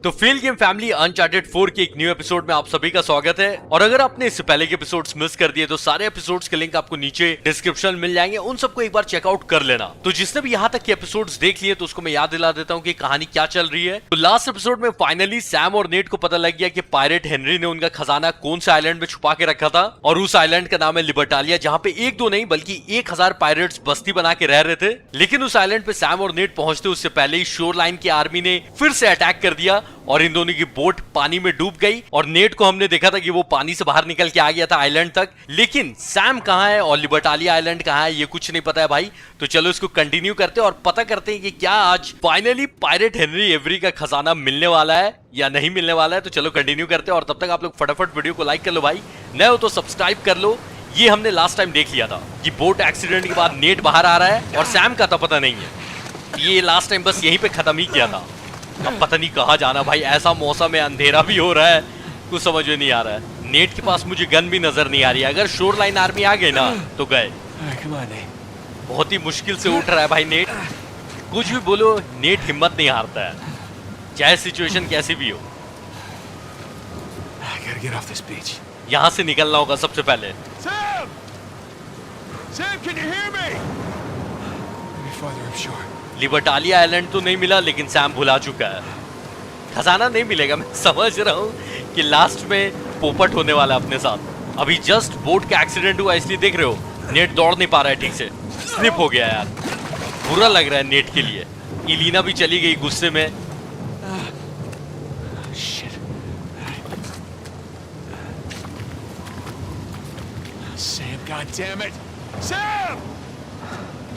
तो fail game family uncharted 4 के एक न्यू एपिसोड में आप सभी का स्वागत है। और अगर आपने इससे पहले के एपिसोड्स मिस कर दिए तो सारे एपिसोड्स के लिंक आपको नीचे डिस्क्रिप्शन मिल जाएंगे, उन सबको एक बार चेकआउट कर लेना। तो जिसने भी यहाँ तक के एपिसोड्स देख लिए तो उसको मैं याद दिला देता हूँ कि कहानी क्या चल रही है। तो लास्ट एपिसोड में फाइनली सैम और नेट को पता लग गया कि पायरेट हेनरी ने उनका खजाना कौन से आइलैंड में छुपा के रखा था, और उस आइलैंड का नाम है लिबर्टालिया, जहाँ पे एक दो नहीं बल्कि 1000 पायरेट्स बस्ती बना के रह रहे थे। लेकिन उस आइलैंड पे सैम और नेट पहुंचते उससे पहले ही शोर लाइन की आर्मी ने फिर से अटैक कर दिया और इन दोनों की बोट पानी में डूब गई। और नेट को हमने देखा था कि वो पानी से बाहर निकल के आ गया था आइलैंड तक, लेकिन सैम कहाँ है और लिबर्टालिया आइलैंड कहाँ है ये कुछ नहीं पता है भाई। तो चलो इसको कंटिन्यू करते हैं और पता करते हैं कि क्या आज फाइनली पायरेट हेनरी एवरी का खजाना मिलने वाला है या नहीं मिलने वाला है। तो चलो कंटिन्यू करते हैं और तब तक आप लोग फटाफट वीडियो को लाइक कर लो भाई, नए हो तो सब्सक्राइब कर लो। ये हमने लास्ट टाइम देख लिया था कि बोट एक्सीडेंट के बाद नेट बाहर आ रहा है और सैम का तो पता नहीं है। ये लास्ट टाइम बस यहीं पे खत्म ही किया था। अब पता नहीं कहाँ जाना भाई, ऐसा मौसम है, अंधेरा भी हो रहा है, कुछ समझ में नहीं आ रहा है। नेट के पास मुझे गन भी नजर नहीं आ रही है। अगर शोर लाइन आर्मी आ गई ना तो गए। बहुत ही मुश्किल से उठ रहा है भाई नेट। कुछ भी बोलो नेट हिम्मत नहीं हारता है, चाहे सिचुएशन कैसी भी हो। यहाँ से निकलना होगा सबसे पहले। लिबर्टालिया आइलैंड तो नहीं मिला लेकिन सैम भुला चुका है। खजाना नहीं मिलेगा, मैं समझ रहा हूँ कि लास्ट में पोपट होने वाला है अपने साथ। अभी जस्ट बोट का एक्सीडेंट हुआ इसलिए देख रहे हो नेट दौड़ नहीं पा रहा है ठीक से, स्लिप हो गया यार। बुरा लग रहा है नेट के लिए। इलीना भी चली गई गुस्से में।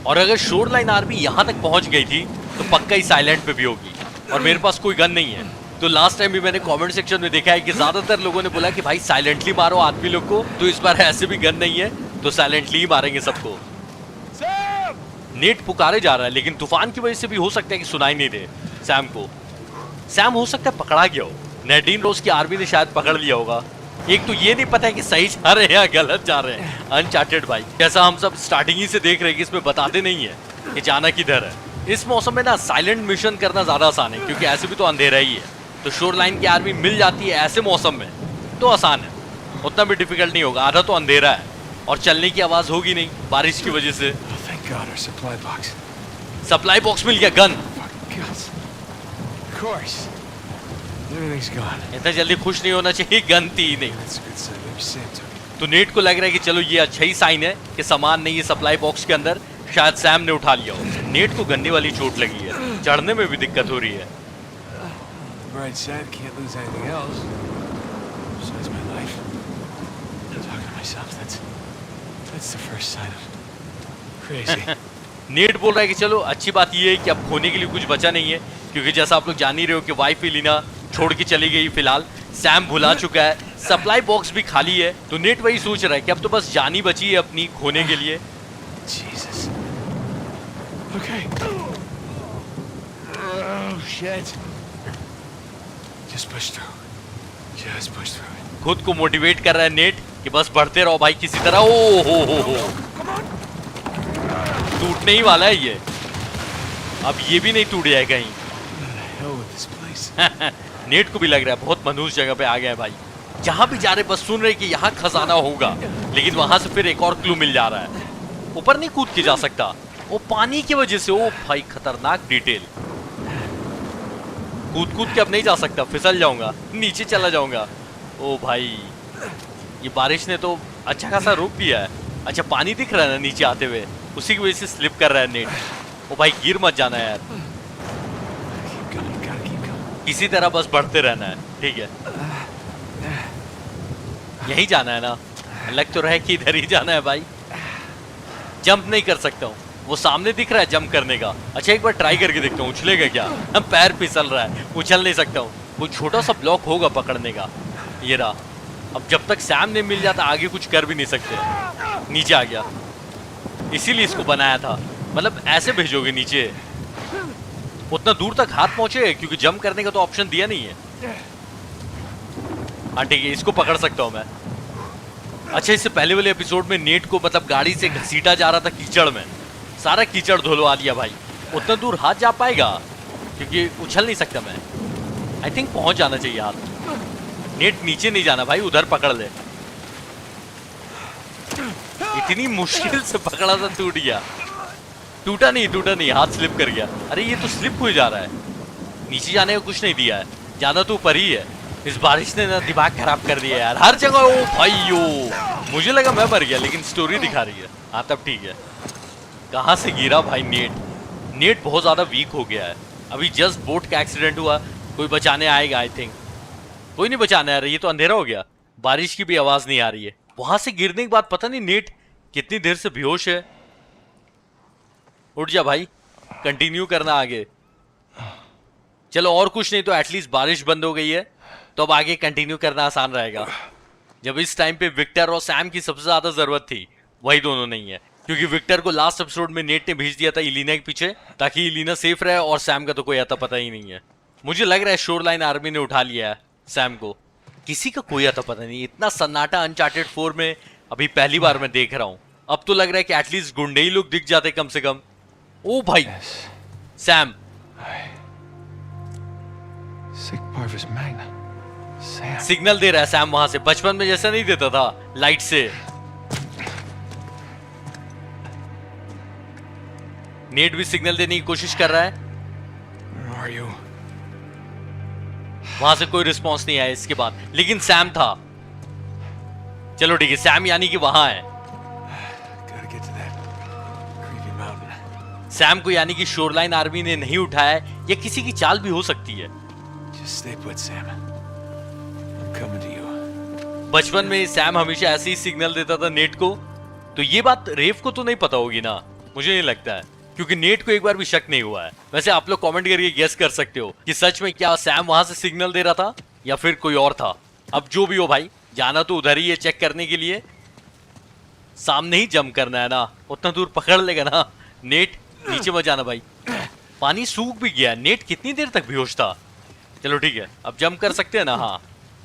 और अगर शोर लाइन आर्मी यहाँ तक पहुंच गई थी तो पक्का इस आइलैंड पे भी होगी। और मेरे पास कोई गन नहीं है। तो लास्ट टाइम भी मैंने कमेंट सेक्शन में देखा है कि ज्यादातर लोगों ने बोला कि भाई साइलेंटली मारो आदमी लोग को, तो इस बार ऐसे भी गन नहीं है तो साइलेंटली ही मारेंगे सबको। नेट पुकारे जा रहा है लेकिन तूफान की वजह से भी हो सकता है कि सुनाई नहीं दे सैम को। सैम हो सकता है पकड़ा गया हो, नैडीन रोज की आर्मी ने शायद पकड़ लिया होगा। एक तो ये नहीं पता है कि सही जा रहे हैं या गलत जा रहे हैं। अनचार्टेड भाई जैसा हम सब स्टार्टिंग ही से देख रहे हैं कि इसमें बताते नहीं है कि जाना किधर है। इस मौसम में ना साइलेंट मिशन करना ज्यादा आसान है क्योंकि ऐसे भी तो अंधेरा ही है। तो शोर लाइन की आर्मी मिल जाती है ऐसे मौसम में तो आसान है, उतना भी डिफिकल्ट नहीं होगा। आधा तो अंधेरा है और चलने की आवाज होगी नहीं बारिश की वजह से। सप्लाई बॉक्स मिल गया, गन। इतना जल्दी खुश नहीं होना चाहिए, गन थी ही नहीं। तो नेट को लग रहा है कि चलो ये अच्छा ही साइन है कि सामान नहीं है सप्लाई बॉक्स के अंदर, शायद सैम ने उठा लिया हो। नेट को गन्ने वाली चोट लगी है, चढ़ने में भी दिक्कत हो रही है। नेट बोल रहा है कि चलो अच्छी बात ये है कि अब खोने के लिए कुछ बचा नहीं है, क्योंकि जैसा आप लोग जान ही रहे हो कि वाइफ इलीना छोड़ के चली गई। फिलहाल सैम भुला चुका है, सप्लाई बॉक्स भी खाली है। तो नेट वही सोच रहा है कि अब तो बस जान ही बची है अपनी खोने के लिए। खुद को मोटिवेट कर रहा है नेट कि बस बढ़ते रहो भाई किसी तरह। ओ हो टूटने ही वाला है ये, अब ये भी नहीं टूट जाए कहीं। नेट को भी लग रहा है बहुत मनहूस जगह पे आ गया है भाई। जहां भी जा रहे बस सुन रहे कि यहाँ खजाना होगा, लेकिन वहां से फिर एक और क्लू मिल जा रहा है। ऊपर नहीं कूद के जा सकता वो पानी की वजह से। ओ भाई खतरनाक डिटेल। कूद के अब नहीं जा सकता, फिसल जाऊंगा, नीचे चला जाऊंगा। ओ भाई ये बारिश ने तो अच्छा खासा रोक दिया है। अच्छा पानी दिख रहा है ना नीचे आते हुए, उसी की वजह से स्लिप कर रहा है नेट। ओ भाई गिर मत जाना यार, इसी तरह बस बढ़ते रहना है, ठीक है। यही जाना है ना, लग तो रहा है कि इधर ही जाना है भाई। जंप नहीं कर सकता हूँ, वो सामने दिख रहा है जंप करने का। अच्छा एक बार ट्राई करके देखता हूँ उछलेगा क्या। पैर फिसल रहा है, उछल नहीं सकता हूँ। वो छोटा सा ब्लॉक होगा पकड़ने का, ये रहा। अब जब तक सैम नहीं मिल जाता आगे कुछ कर भी नहीं सकते। नीचे आ गया, इसीलिए इसको बनाया था। मतलब ऐसे भेजोगे नीचे, उतना दूर तक हाथ पहुंचे क्योंकि जंप करने का तो ऑप्शन दिया नहीं है। हाँ ठीक है, इसको पकड़ सकता हूँ मैं। अच्छा इससे पहले वाले एपिसोड में नेट को मतलब गाड़ी से घसीटा जा रहा था कीचड़ में, सारा कीचड़ धुलवा लिया भाई। उतना दूर हाथ जा पाएगा क्योंकि उछल नहीं सकता मैं। आई थिंक पहुंच जाना चाहिए हाथ। नेट नीचे नहीं जाना भाई, उधर पकड़ ले। इतनी मुश्किल से पकड़ा था, टूट गया। टूटा नहीं, हाथ स्लिप कर गया। अरे ये तो स्लिप हो जा रहा है। नीचे जाने को कुछ नहीं दिया है, जाना तो ऊपर ही है। इस बारिश ने ना दिमाग खराब कर दिया यार, हर जगह। ओ भाई मुझे लगा मैं मर गया, लेकिन स्टोरी दिखा रही है। हाँ तब ठीक है। कहाँ से गिरा भाई नेट बहुत ज्यादा वीक हो गया है। अभी जस्ट बोट का एक्सीडेंट हुआ, कोई बचाने आएगा आई थिंक। कोई नहीं बचाने आ रहा, ये तो अंधेरा हो गया, बारिश की भी आवाज नहीं आ रही है। वहां से गिरने के बाद पता नहीं नेट कितनी देर से बेहोश है। उठ जा भाई, कंटिन्यू करना आगे। चलो और कुछ नहीं तो एटलीस्ट बारिश बंद हो गई है, तो अब आगे कंटिन्यू करना आसान रहेगा। जब इस टाइम पे विक्टर और सैम की सबसे ज्यादा जरूरत थी, वही दोनों नहीं है। क्योंकि विक्टर को लास्ट एपिसोड में नेट ने भेज दिया था इलीना के पीछे, ताकि इलीना सेफ रहे, और सैम का तो कोई आता पता ही नहीं है। मुझे लग रहा है शोरलाइन आर्मी ने उठा लिया है सैम को। किसी का कोई आता पता नहीं। इतना सन्नाटा अनचार्टेड 4 में अभी पहली बार मैं देख रहा हूँ। अब तो लग रहा है कि एटलीस्ट गुंडे ही लोग दिख जाते कम से कम। ओ भाई सैम, सिग्नल दे रहा है सैम वहां से। बचपन में जैसा नहीं देता था लाइट से। नेट भी सिग्नल देने की कोशिश कर रहा है। वहां से कोई रिस्पॉन्स नहीं आया इसके बाद, लेकिन सैम था। चलो ठीक है, सैम यानी कि वहां है। सैम को यानी कि शोरलाइन आर्मी ने नहीं उठाया, या किसी की चाल भी हो सकती है। बचपन में सैम हमेशा ऐसे ही सिग्नल देता था नेट को, तो ये बात रेफ को तो नहीं पता होगी ना, मुझे नहीं लगता है, क्योंकि नेट को एक बार भी शक नहीं हुआ है। वैसे आप लोग कमेंट करके गेस कर सकते हो कि सच में क्या सैम वहां से सिग्नल दे रहा था या फिर कोई और था। अब जो भी हो भाई, जाना तो उधर ही है चेक करने के लिए। सामने ही जंप करना है ना, उतना दूर पकड़ लेगा ना नेट। नीचे मत जाना भाई, पानी सूख भी गया। नेट कितनी देर तक बेहोश था। चलो ठीक है, अब जंप कर सकते हैं ना। हाँ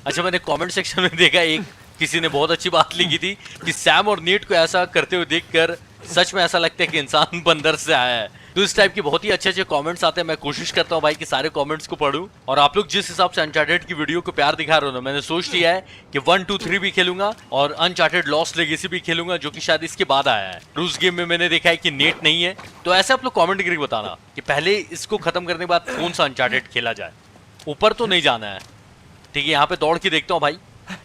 अच्छा, मैंने कमेंट सेक्शन में देखा, एक किसी ने बहुत अच्छी बात लिखी थी कि सैम और नेट को ऐसा करते हुए देखकर सच में ऐसा लगता है कि इंसान बंदर से आया है। तो इस टाइप के बहुत ही अच्छे कमेंट्स आते हैं। मैं कोशिश करता हूँ भाई कि सारे कमेंट्स को पढूं। और आप लोग जिस हिसाब से अनचार्टेड की वीडियो को प्यार दिखा रहे हो ना, मैंने सोच लिया है कि 1, 2, 3 भी खेलूंगा और अनचार्टेड लॉस्ट लेगेसी भी खेलूंगा, जो कि शायद इसके बाद आया है। उस गेम में मैंने देखा है कि नेट नहीं है, तो ऐसे आप लोग कॉमेंट करके बताना कि पहले इसको खत्म करने के बाद कौन सा अनचार्टेड खेला जाए। ऊपर तो नहीं जाना है, ठीक है। यहाँ पे दौड़ के देखता हूँ भाई,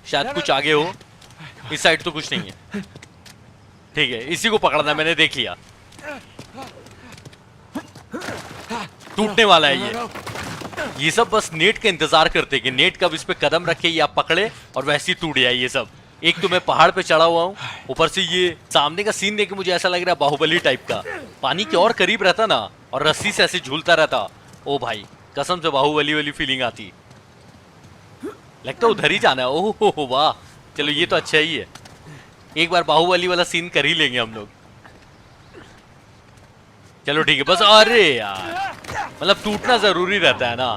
शायद कुछ आगे हो। इस साइड तो कुछ नहीं है, ठीक है। इसी को पकड़ना है, मैंने देख लिया। टूटने वाला है ये सब बस नेट का इंतजार करते कि नेट कब इस पे कदम रखे या पकड़े और वैसे ही टूट जाए ये सब। एक तो मैं पहाड़ पे चढ़ा हुआ हूँ, ऊपर से ये सामने का सीन देख के मुझे ऐसा लग रहा है बाहुबली टाइप का। पानी के और करीब रहता ना और रस्सी से ऐसे झूलता रहता, ओ भाई कसम से बाहुबली वाली फीलिंग आती। लगता उधर ही जाना है। ओह वाह, चलो ये तो अच्छा ही है। एक बार बाहुबली वाला सीन कर ही लेंगे हम लोग। चलो ठीक है बस। अरे यार, मतलब टूटना जरूरी रहता है ना।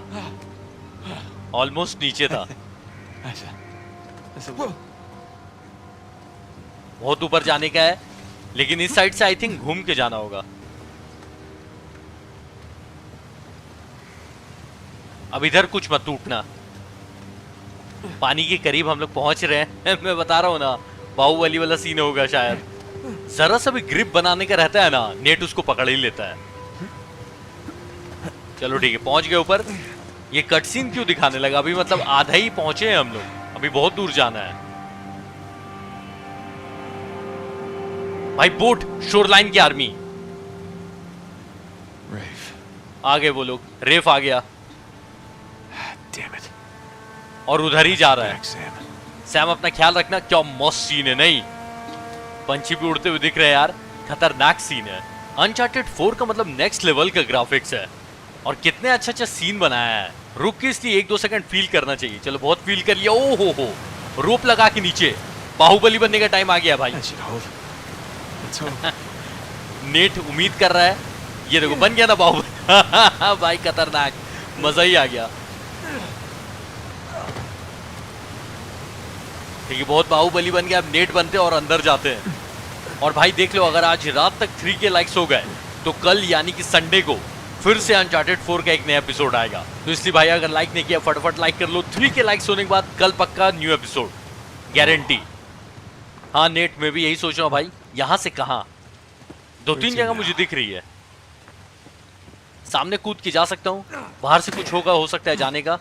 ऑलमोस्ट नीचे था, बहुत ऊपर जाने का है, लेकिन इस साइड से आई थिंक घूम के जाना होगा। अब इधर कुछ मत टूटना। पानी के करीब हम लोग पहुंच रहे हैं। मैं बता रहा हूं ना, बाहुबली वाला सीन होगा शायद। जरा सा भी ग्रिप बनाने का रहता है ना, नेट उसको पकड़ ही लेता है। चलो ठीक है, पहुंच गए ऊपर। ये कट सीन क्यों दिखाने लगा अभी? मतलब आधा ही पहुंचे हैं हम लोग, अभी बहुत दूर जाना है भाई। बोट शोरलाइन की आर्मी आ गए वो लोग। रेफ आ गया और उधर ही जा रहा है। सैम अपना ख्याल रखना। क्या मस्त सीन है, नहीं पंछी भी उड़ते हुए दिख रहे हैं यार, खतरनाक सीन है। अनचार्टेड 4 का मतलब नेक्स्ट लेवल का ग्राफिक्स है और कितने अच्छा सीन बनाया है। रुक के इसलिए 1-2 सेकंड फील करना चाहिए। चलो बहुत फील कर लिया। ओ हो, रोप लगा के नीचे। बाहुबली बनने का टाइम आ गया भाई। नेट उम्मीद कर रहा है, ये देखो बन गया ना बाहुबली। भाई खतरनाक, मजा ही आ गया। ठीक है, बहुत बाहुबली बन गया। अब नेट बनते और अंदर जाते हैं। और भाई देख लो, अगर आज रात तक 3K लाइक्स हो गए तो कल यानी कि संडे को फिर से अनचार्टेड 4 का एक नया एपिसोड आएगा। तो इसलिए भाई अगर लाइक नहीं किया फटाफट लाइक कर लो। 3 के लाइक्स होने के बाद कल पक्का न्यू एपिसोड गारंटी। हाँ नेट में भी यही सोच रहा हूँ भाई, यहां से कहां 2-3 जगह मुझे दिख रही है। सामने कूद के जा सकता हूँ, बाहर से कुछ होगा, हो सकता है जाने का।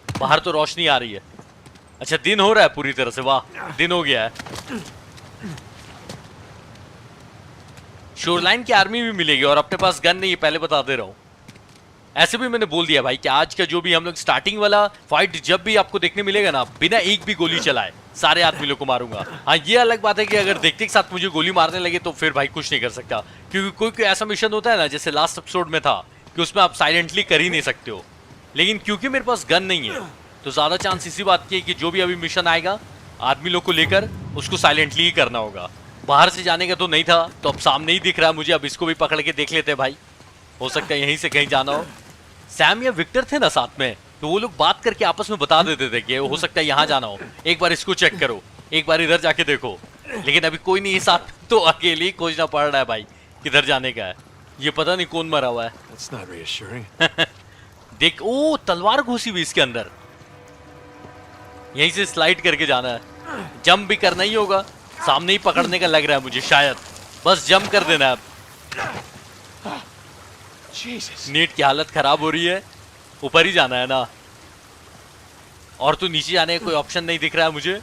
बाहर तो रोशनी आ रही है। अच्छा दिन हो रहा है पूरी तरह से, वाह दिन हो गया है। शोरलाइन की आर्मी भी मिलेगी और अपने पास गन नहीं है, पहले बता दे रहा हूं। ऐसे भी मैंने बोल दिया भाई कि आज का जो भी हम लोग स्टार्टिंग वाला फाइट जब भी आपको देखने मिलेगा ना, बिना एक भी गोली चलाए सारे आदमी लोग को मारूंगा। हाँ ये अलग बात है कि अगर देखते के साथ मुझे गोली मारने लगे तो फिर भाई कुछ नहीं कर सकता, क्योंकि कोई कोई ऐसा मिशन होता है ना, जैसे लास्ट एपिसोड में था कि उसमें आप साइलेंटली कर ही नहीं सकते हो। लेकिन क्योंकि मेरे पास गन नहीं है तो ज्यादा चांस इसी बात की है कि जो भी अभी मिशन आएगा आदमी लोग को लेकर उसको साइलेंटली ही करना होगा। बाहर से जाने का तो नहीं था, तो अब सामने ही दिख रहा है मुझे। अब इसको भी पकड़ के देख लेते हैं भाई, हो सकता है यहीं से कहीं जाना हो। सैम या विक्टर थे ना साथ में, तो वो लोग बात करके आपस में बता देते थे कि हो सकता है यहाँ जाना हो, एक बार इसको चेक करो, एक बार इधर जाके देखो। लेकिन अभी कोई नहीं साथ, तो अकेले ही खोजना पड़ रहा है भाई किधर जाने का है। ये पता नहीं कौन मरा हुआ है। देख ओ तलवार घुसी हुई इसके अंदर, यहीं से स्लाइड करके जाना है। जंप भी करना ही होगा, सामने ही पकड़ने का लग रहा है मुझे शायद, बस जंप कर देना अब। नीट की हालत खराब हो रही है, ऊपर ही जाना है ना, और तो नीचे जाने का कोई ऑप्शन नहीं दिख रहा है मुझे।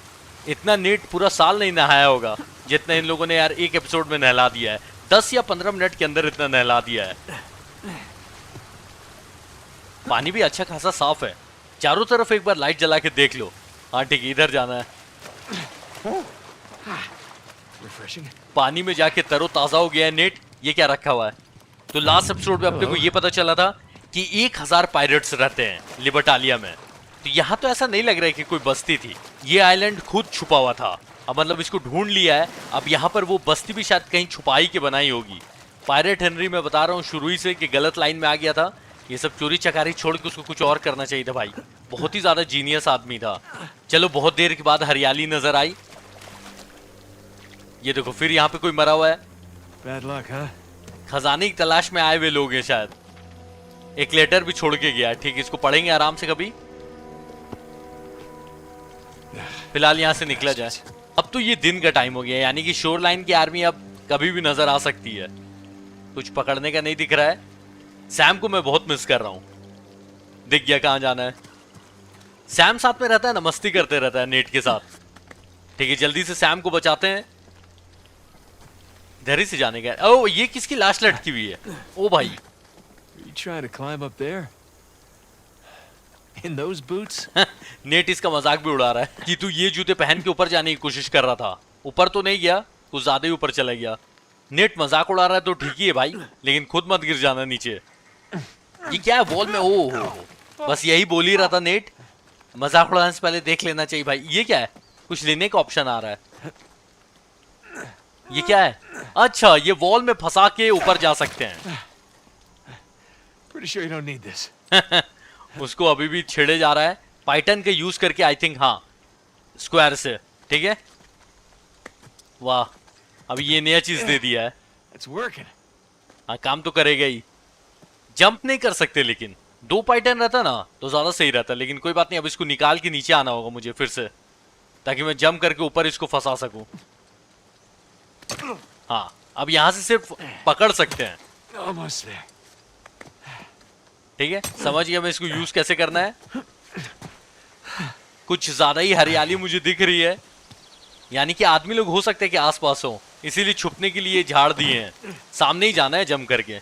इतना नीट पूरा साल नहीं नहाया होगा जितना इन लोगों ने यार एक एपिसोड में नहला दिया है। 10 या 15 मिनट के अंदर इतना नहला दिया है। पानी भी अच्छा खासा साफ है, चारों तरफ एक बार लाइट जला के देख लो। हाँ ठीक है इधर जाना है। पानी में जाके तरोताजा हो गया है नेट। ये क्या रखा हुआ है? तो लास्ट एपिसोड में अपने को ये पता चला था कि 1000 पायरेट्स रहते हैं लिबर्टालिया में। तो यहाँ तो ऐसा नहीं लग रहा है कि कोई बस्ती थी, ये आइलैंड खुद छुपा हुआ था। अब मतलब इसको ढूंढ लिया है, अब यहाँ पर वो बस्ती भी शायद कहीं छुपाई के बनाई होगी। पायरेट हेनरी मैं बता रहा हूँ शुरू ही से कि गलत लाइन में आ गया था। ये सब चोरी चकारी छोड़ के उसको कुछ और करना चाहिए था भाई, बहुत ही ज्यादा जीनियस आदमी था। चलो बहुत देर के बाद हरियाली नजर आई। ये देखो फिर यहाँ पे कोई मरा हुआ है। Bad luck, huh? खजाने की तलाश में आए हुए लोग हैं शायद। एक लेटर भी छोड़ के गया, ठीक है इसको पढ़ेंगे आराम से कभी। फिलहाल यहाँ से निकला जाए। अब तो ये दिन का टाइम हो गया, यानी कि शोरलाइन की आर्मी अब कभी भी नजर आ सकती है। कुछ पकड़ने का नहीं दिख रहा है। सैम को मैं बहुत मिस कर रहा हूं। दिख गया कहां जाना है। सैम साथ में रहता है ना, मस्ती करते रहता है नेट के साथ। ठीक है जल्दी से सैम को बचाते हैं। इधर ही से जाने का। ओ ये किसकी लाश लटकी हुई है? ओ भाई Are you trying to climb up there? In those boots? Net इसका मजाक भी उड़ा रहा है कि तू ये जूते पहन के ऊपर जाने की कोशिश कर रहा था। ऊपर तो नहीं गया, कुछ ज्यादा ही ऊपर चला गया। नेट मजाक उड़ा रहा है तो ठीक ही है भाई, लेकिन खुद मत गिर जाना नीचे। ये क्या है वॉल में? ओ हो बस यही बोल ही रहा था नेट, मजाक उड़ाने से पहले देख लेना चाहिए भाई। ये क्या है? कुछ लेने का ऑप्शन आ रहा है। ये क्या है? अच्छा ये वॉल में फंसा के ऊपर जा सकते हैं। Pretty sure you don't need this. उसको अभी भी छेड़े जा रहा है पाइथन का यूज करके, आई थिंक। हाँ स्क्वायर से, ठीक है। वाह अभी ये नया चीज दे दिया है। It's working. हाँ काम तो करेगा ही। जंप नहीं कर सकते, लेकिन 2 पाइथन रहता ना तो ज्यादा सही रहता। लेकिन कोई बात नहीं, अब इसको निकाल के नीचे आना होगा मुझे फिर से, ताकि मैं जंप करके ऊपर इसको फंसा सकूं। हाँ अब यहां से सिर्फ पकड़ सकते हैं। Almost there. ठीक है समझ गया मैं इसको यूज कैसे करना है। कुछ ज्यादा ही हरियाली मुझे दिख रही है, यानी कि आदमी लोग हो सकते हैं कि आसपास हो, इसीलिए छुपने के लिए झाड़ दिए हैं। सामने ही जाना है जंप करके।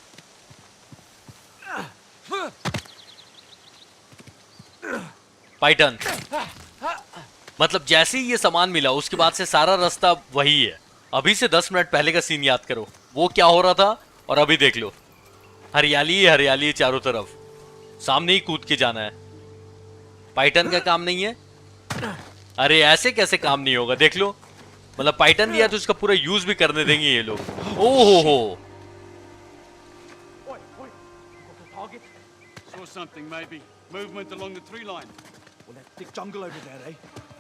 पाइथन मतलब जैसे ही ये सामान मिला उसके बाद से सारा रास्ता वही है। अभी से 10 मिनट पहले का सीन याद करो, वो क्या हो रहा था और अभी देख लो। हरियाली ही हरियाली है चारों तरफ, सामने ही कूद के जाना है। पाइथन का काम नहीं है? अरे ऐसे कैसे काम नहीं होगा, देख लो। मतलब पाइथन दिया तो उसका पूरा यूज भी करने देंगे ये लोग। ओहो हो Saw something, maybe. Movement along the tree line. Well, that thick jungle over there, eh?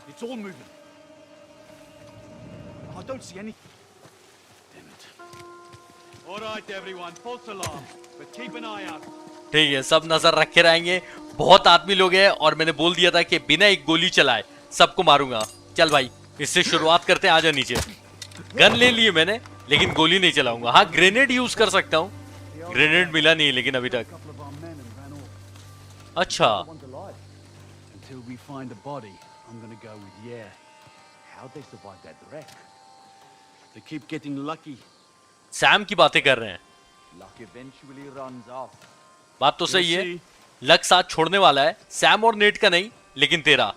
It's all moving. I don't see any. Damn it. All right, everyone, false alarm, but keep an eye out. ठीक है, सब नजर रखे रहेंगे। बहुत आदमी लोग हैं और मैंने बोल दिया था कि बिना एक गोली चलाए सबको मारूंगा। चल भाई, इससे शुरुआत करते हैं। आजा नीचे। गन ले लिए मैंने, लेकिन गोली नहीं चलाऊंगा। हाँ, ग्रेनेड यूज कर सकता हूँ। ग्रेनेड मिला नहीं लेकिन अभी तक। couple of our men and ran off. अच्छा, One's alive. Until we find a body, I'm gonna go with yeah. How'd they survive that wreck? They keep getting lucky. Sam की बातें कर रहे हैं। Luck eventually runs off. बात तो सही है। You'll लक साथ छोड़ने वाला है, सैम और नेट का नहीं, लेकिन तेरा।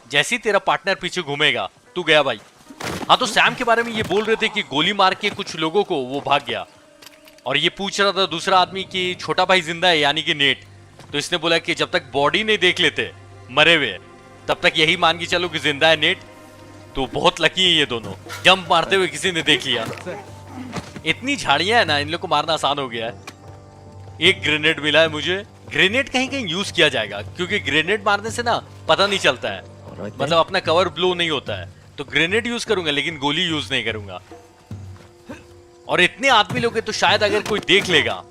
जैसे ही तेरा पार्टनर पीछे घूमेगा, तू गया भाई। हाँ, तो सैम के बारे में ये बोल रहे थे कि गोली मार के कुछ लोगों को वो भाग गया। और ये पूछ रहा था दूसरा आदमी कि छोटा भाई जिंदा है, यानी कि नेट। तो इसने बोला कि जब तक बॉडी नहीं देख लेते मरे हुए, तब तक यही मान के चलो कि जिंदा है नेट। तो बहुत लकी है ये दोनों, जंप मारते हुए किसी ने देख लिया। इतनी झाड़ियां है ना, इन लोग को मारना आसान हो गया है। एक ग्रेनेड मिला है मुझे। ग्रेनेड कहीं कहीं यूज किया जाएगा, क्योंकि ग्रेनेड मारने से ना पता नहीं चलता है, मतलब अपना कवर ब्लो नहीं होता है। तो ग्रेनेड यूज करूंगा, लेकिन गोली यूज नहीं करूंगा। और इतने आदमी लोग हैं, तो शायद अगर कोई देख लेगा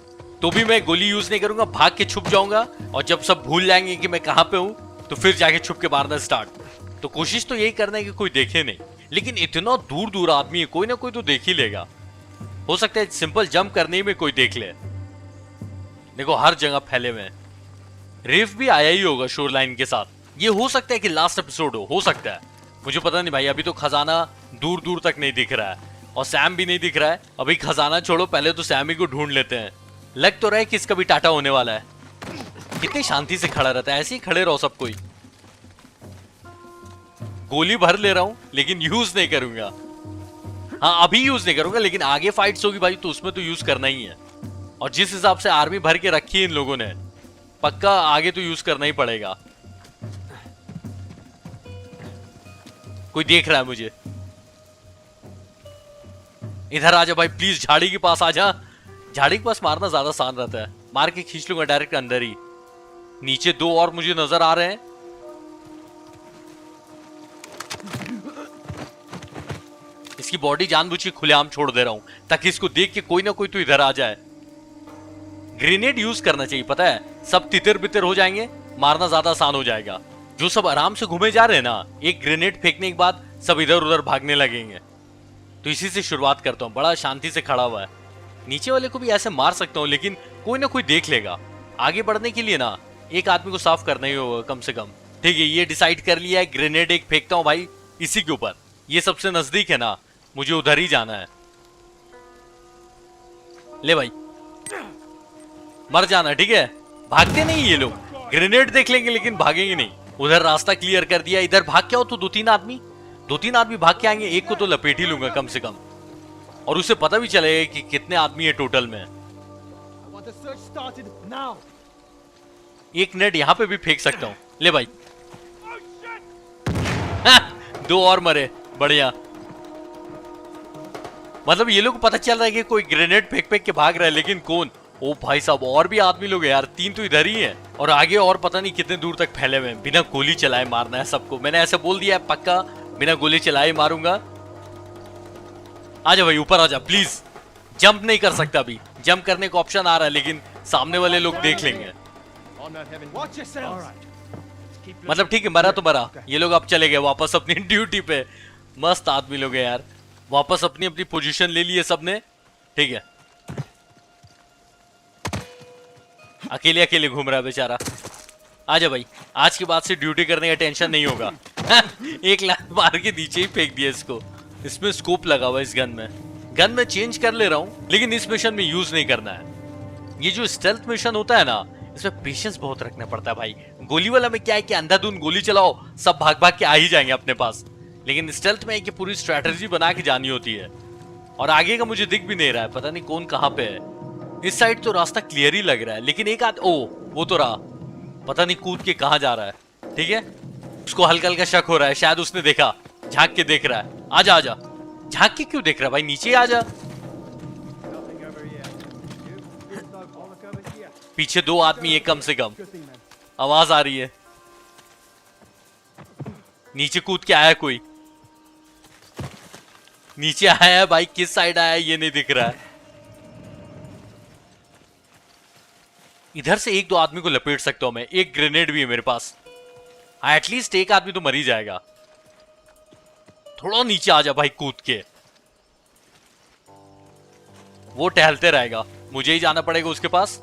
तो भी मैं गोली यूज नहीं करूंगा, भाग के छुप जाऊंगा। और जब सब भूल जाएंगे कि मैं कहां पे हूं, तो फिर जाके छुप के मारना स्टार्ट। तो कोशिश तो यही करना है कि कोई देखे नहीं, लेकिन इतना दूर दूर आदमी है, कोई ना कोई तो देख ही लेगा। हो सकता है सिंपल जंप करने में कोई देख ले। देखो, हर जगह फैले हुए हैं। रिफ भी आया ही होगा शोर लाइन के साथ। ये हो सकता है कि लास्ट एपिसोड हो सकता है, मुझे पता नहीं भाई। अभी तो खजाना दूर दूर तक नहीं दिख रहा है, और सैम भी नहीं दिख रहा है। अभी खजाना छोड़ो, पहले तो सैम ही को ढूंढ लेते हैं। लग तो रहा है कि इसका भी टाटा होने वाला है। कितनी शांति से खड़ा रहता है, ऐसे ही खड़े रहो सब कोई। गोली भर ले रहा हूं, लेकिन यूज नहीं करूंगा। हाँ, अभी यूज नहीं करूंगा, लेकिन आगे फाइट्स होगी भाई, तो उसमें तो यूज करना ही है। और जिस हिसाब से आर्मी भर के रखी है इन लोगों ने, पक्का आगे तो यूज करना ही पड़ेगा। कोई देख रहा है मुझे। इधर आजा भाई प्लीज, झाड़ी के पास आजा। झाड़ी के पास मारना ज्यादा आसान रहता है, मार के खींच लूंगा डायरेक्ट अंदर ही। नीचे दो और मुझे नजर आ रहे हैं। इसकी बॉडी जानबूझ के खुलेआम छोड़ दे रहा हूं, ताकि इसको देख के कोई ना कोई तो इधर आ जाए। ग्रेनेड यूज करना चाहिए, पता है, सब तितर बितर हो जाएंगे, मारना ज्यादा आसान हो जाएगा। जो सब आराम से घूमे जा रहे हैं ना, एक ग्रेनेड फेंकने के बाद सब इधर उधर भागने लगेंगे। तो इसी से शुरुआत करता हूँ। बड़ा शांति से खड़ा हुआ है। नीचे वाले को भी ऐसे मार सकता हूँ, लेकिन कोई ना कोई देख लेगा। आगे बढ़ने के लिए ना एक आदमी को साफ करना ही होगा कम से कम। ठीक है, ये डिसाइड कर लिया है। ग्रेनेड एक फेंकता हूँ भाई इसी के ऊपर। ये सबसे नजदीक है ना, मुझे उधर ही जाना है। ले भाई, मर जाना, ठीक है। भागते नहीं ये लोग, ग्रेनेड देख लेंगे लेकिन भागेंगे नहीं। उधर रास्ता क्लियर कर दिया। इधर भाग के आओ तो दो तीन आदमी भाग के आएंगे। एक को तो लपेट ही लूंगा कम से कम, और उसे पता भी चलेगा कि कितने आदमी है टोटल में। I want the search started now. एक नेट यहां पे भी फेंक सकता हूं। ले भाई, दो और मरे, बढ़िया। मतलब ये लोग को पता चल रहा है कि कोई ग्रेनेड फेंक फेंक के भाग रहा है, लेकिन कौन? ओ भाई साहब, और भी आदमी लोग हैं यार। 3 तो इधर ही है, और आगे और पता नहीं कितने दूर तक फैले हुए हैं। बिना गोली चलाए मारना है सबको। मैंने ऐसे बोल दिया है, पक्का बिना गोली चलाए मारूंगा। आजा भाई, ऊपर आजा प्लीज। जंप नहीं कर सकता अभी, जंप करने का ऑप्शन आ रहा है, लेकिन सामने वाले लोग देख लेंगे। Watch yourselves. All right. मतलब ठीक है, मरा तो मरा। ये लोग अब चले गए वापस अपनी ड्यूटी पे। मस्त आदमी लोग हैं यार, वापस अपनी अपनी पोजीशन ले लिए सबने। ठीक है, अकेले अकेले घूम रहा है बेचारा। आजा भाई, आज के बाद से ड्यूटी करने का टेंशन नहीं होगा। एक लात मार के नीचे ही फेंक दिया इसको। इसमें स्कोप लगा हुआ है इस गन में चेंज कर ले रहा हूं, लेकिन इस मिशन में यूज नहीं करना है। ये जो स्टेल्थ मिशन होता है ना, इसमें पेशेंस बहुत रखना पड़ता है भाई। गोली वाला में क्या है कि अंधाधुंध गोली चलाओ, सब भाग भाग के आ ही जाएंगे अपने पास। लेकिन स्टेल्थ में है कि पूरी स्ट्रेटजी बना के जानी होती है। और आगे का मुझे दिख भी नहीं रहा है, पता नहीं कौन कहां पे है। इस साइड तो रास्ता क्लियर ही लग रहा है, लेकिन एक ओ वो तो रहा, पता नहीं कूद के कहां जा रहा है। ठीक है, उसको हल्का हल्का शक हो रहा है, शायद उसने देखा, झांक के देख रहा है। आजा आजा, झांक के क्यों देख रहा है भाई, नीचे आजा। Nothing over here. You no bollock over here. पीछे 2 आदमी है कम से कम, Good thing, man. आवाज आ रही है। नीचे कूद के आया कोई, नीचे आया है भाई, किस साइड आया है ये नहीं दिख रहा है। इधर से एक दो आदमी को लपेट सकता हूं मैं, एक ग्रेनेड भी है मेरे पास। हाँ एटलीस्ट एक आदमी तो मर ही जाएगा। थोड़ा नीचे आ जा भाई कूद के, वो टहलते रहेगा, मुझे ही जाना पड़ेगा उसके पास।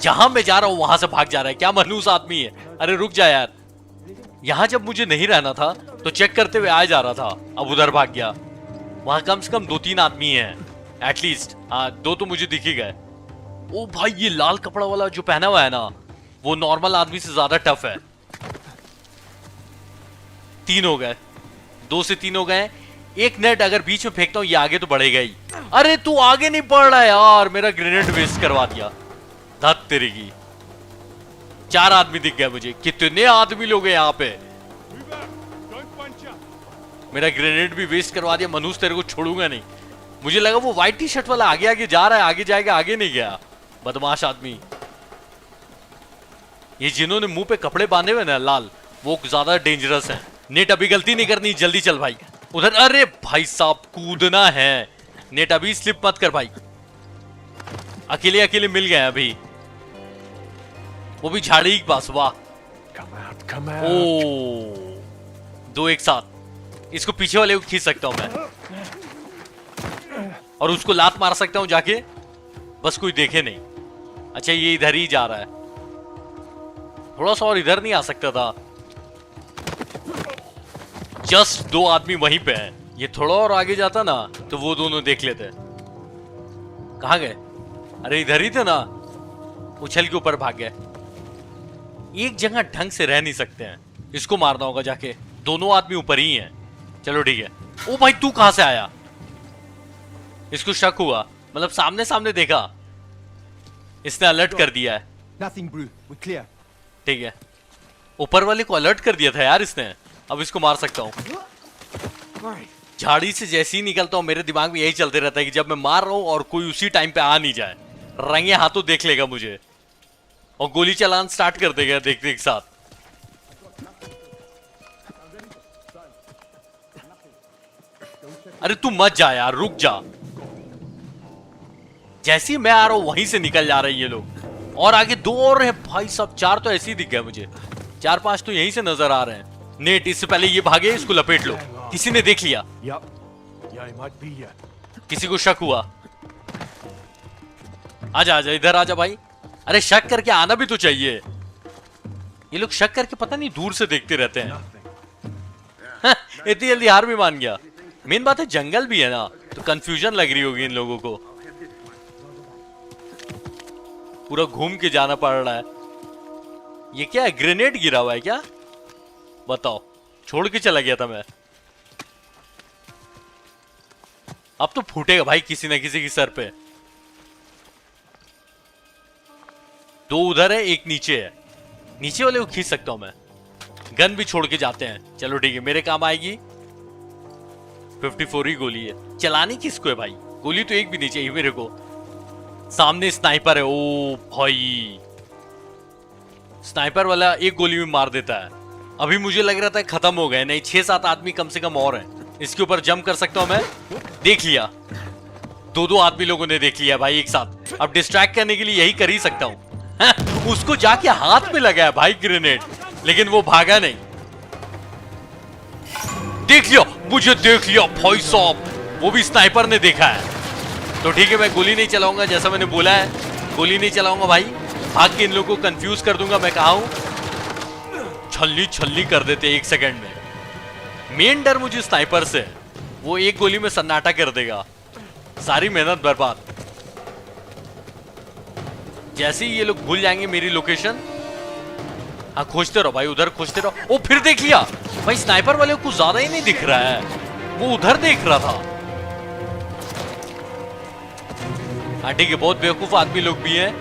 जहां मैं जा रहा हूं वहां से भाग जा रहा है, क्या मनहूस आदमी है। अरे रुक जा यार, यहां जब मुझे नहीं रहना था तो चेक करते हुए आ जा रहा था, अब उधर भाग गया। वहां कम से कम 2-3 आदमी हैं एटलीस्ट। हाँ 2 तो मुझे दिख ही गए। ओ भाई ये लाल कपड़ा वाला जो पहना हुआ है ना, वो नॉर्मल आदमी से ज्यादा टफ है। 3 हो गए, 2 से 3 हो गए। एक नेट अगर बीच में फेंकता हूं ये आगे तो बढ़ेगा ही। अरे तू आगे नहीं बढ़ रहा यार, मेरा ग्रेनेड वेस्ट करवा दिया। धत तेरी की। 4 आदमी दिख गए मुझे। कितने आदमी लोग हैं यहाँ पे। Move out. Don't bunch up. मेरा ग्रेनेड भी वेस्ट करवा दिया। मनुष्य तेरे को छोड़ूंगा नहीं। मुझे लगा वो व्हाइट टी शर्ट वाला आगे आगे जा रहा है, आगे जाएगा, आगे नहीं गया। बदमाश आदमी। ये जिन्होंने मुंह पे कपड़े बांधे हुए ना लाल, वो ज्यादा डेंजरस है। नेट अभी गलती नहीं करनी, जल्दी चल भाई उधर। अरे भाई साहब कूदना है। नेट अभी स्लिप मत कर भाई। अकेले अकेले मिल गए अभी, वो भी झाड़ी के पास। वाह Come out, come out. ओ 2 एक साथ। इसको पीछे वाले को खींच सकता हूं मैं, और उसको लात मार सकता हूं जाके, बस कोई देखे नहीं। अच्छा ये इधर ही जा रहा है, थोड़ा सा और इधर नहीं आ सकता था। जस्ट 2 आदमी वहीं पे हैं। ये थोड़ा और आगे जाता ना तो वो दोनों देख लेते। कहां गए? अरे इधर ही थे ना, उछल के ऊपर भाग गए। एक जगह ढंग से रह नहीं सकते हैं, इसको मारना होगा जाके। दोनों आदमी ऊपर ही हैं। चलो ठीक है। ओ भाई तू कहां से आया? इसको शक हुआ, मतलब सामने सामने देखा, इसने अलर्ट कर दिया है। Nothing, Brew. We're clear. ठीक है, ऊपर वाले को अलर्ट कर दिया था यार इसने। अब इसको मार सकता हूं। झाड़ी से जैसे ही निकलता हूं मेरे दिमाग में यही चलते रहता है कि जब मैं मार रहा हूं और कोई उसी टाइम पे आ नहीं जाए, रंगे हाथों देख लेगा मुझे और गोली चलाना स्टार्ट कर देगा देखते एक साथ। अरे तू मत जा यार, रुक जा। जैसे ही मैं आ रहा हूं वहीं से निकल जा रहे हैं ये लोग, और आगे 2 और हैं भाई साहब। 4 तो ऐसे ही दिख गए मुझे, 4-5 तो यहीं से नजर आ रहे हैं। नेट इससे पहले ये भागे, इसको लपेट लो। किसी ने देख लिया, Yup. Yeah, he might be here. किसी को शक हुआ। आजा आजा इधर आजा भाई। अरे शक करके आना भी तो चाहिए। ये लोग शक करके पता नहीं दूर से देखते रहते हैं। इतनी जल्दी हार भी मान गया। मेन बात है जंगल भी है ना, तो कंफ्यूजन लग रही होगी इन लोगों को। पूरा घूम के जाना पड़ रहा है। ये क्या है, ग्रेनेड गिरा हुआ है क्या? बताओ, छोड़ के चला गया था मैं। अब तो फूटेगा भाई किसी ना किसी की सर पे। 2 उधर है, एक नीचे है। नीचे वाले को खींच सकता हूं मैं। गन भी छोड़ के जाते हैं। चलो ठीक है, मेरे काम आएगी। 54 ही गोली है। चलानी किसको है भाई? गोली तो एक भी नहीं चाहिए मेरे को। सामने स्नाइपर है। ओ भाई, स्नाइपर वाला एक गोली में मार देता है। अभी मुझे लग रहा था खत्म हो गए, नहीं 6-7 आदमी कम से कम और हैं। इसके ऊपर जंप कर सकता हूं मैं। देख लिया, 2 आदमी लोगों ने देख लिया भाई एक साथ। अब डिस्ट्रैक्ट करने के लिए यही कर ही सकता हूं। उसको जाके हाथ में लगाया भाई ग्रेनेड, लेकिन वो भागा नहीं। देख लिया, मुझे देख लिया भाई साहब, वो भी स्नाइपर ने देखा है। तो ठीक है, मैं गोली नहीं चलाऊंगा, जैसा मैंने बोला है गोली नहीं चलाऊंगा भाई। भाग के इन लोगों को कंफ्यूज कर दूंगा मैं कहा हूं। छल्ली छल्ली कर देते 1 सेकंड में। मेन डर मुझे स्नाइपर से, वो एक गोली में सन्नाटा कर देगा, सारी मेहनत बर्बाद। जैसे ही ये लोग भूल जाएंगे मेरी लोकेशन, हाँ खोजते रहो भाई, उधर खोजते रहो। ओ फिर देख लिया भाई, स्नाइपर वाले को ज्यादा ही नहीं दिख रहा है, वो उधर देख रहा था। हाँ ठीक है, बहुत बेवकूफ आदमी लोग भी हैं।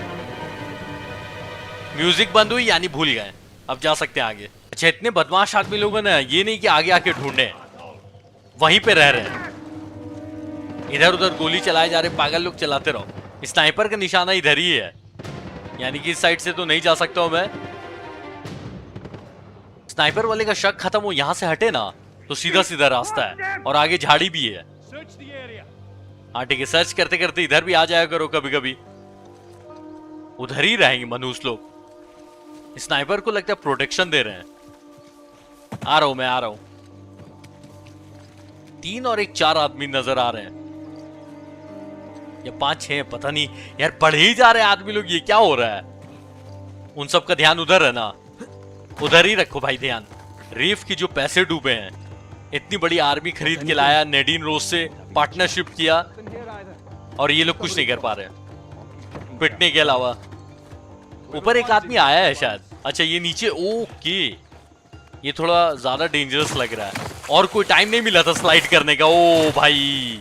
म्यूजिक बंद हुई यानी भूल गए। अब जा सकते हैं आगे। अच्छा, इतने बदमाश आदमी लोगों ने ये नहीं कि आगे आके ढूंढे, वहीं पे रह रहे हैं। इधर उधर गोली चलाए जा रहे, पागल लोग चलाते रहो। स्नाइपर का निशाना इधर ही है, यानी कि इस साइड से तो नहीं जा सकता हूं मैं। स्नाइपर वाले का शक खत्म हो, यहां से हटे ना तो सीधा सीधा रास्ता है, और आगे झाड़ी भी है। Search the area. हाँ ठीक है, सर्च करते करते इधर भी आ जाया करो कभी कभी। उधर ही रहेंगे मनुष्य लोग। स्नाइपर को लगता है प्रोटेक्शन दे रहे हैं। आ रहा हूं मैं, आ रहा हूं। 3 और 1 4 आदमी नजर आ रहे हैं, या 5 6 पता नहीं यार। बढ़ ही जा रहे हैं आदमी लोग, ये क्या हो रहा है? उन सब का ध्यान उधर है ना, उधर ही रखो भाई ध्यान। रीफ की जो पैसे डूबे हैं, इतनी बड़ी आर्मी खरीद के लाया, नेडीन रोज से पार्टनरशिप किया, और ये लोग कुछ नहीं कर पा रहे पिटने के अलावा। ऊपर एक आदमी आया है शायद। अच्छा ये नीचे, ओके ये थोड़ा ज्यादा डेंजरस लग रहा है, और कोई टाइम नहीं मिला था स्लाइड करने का। ओ भाई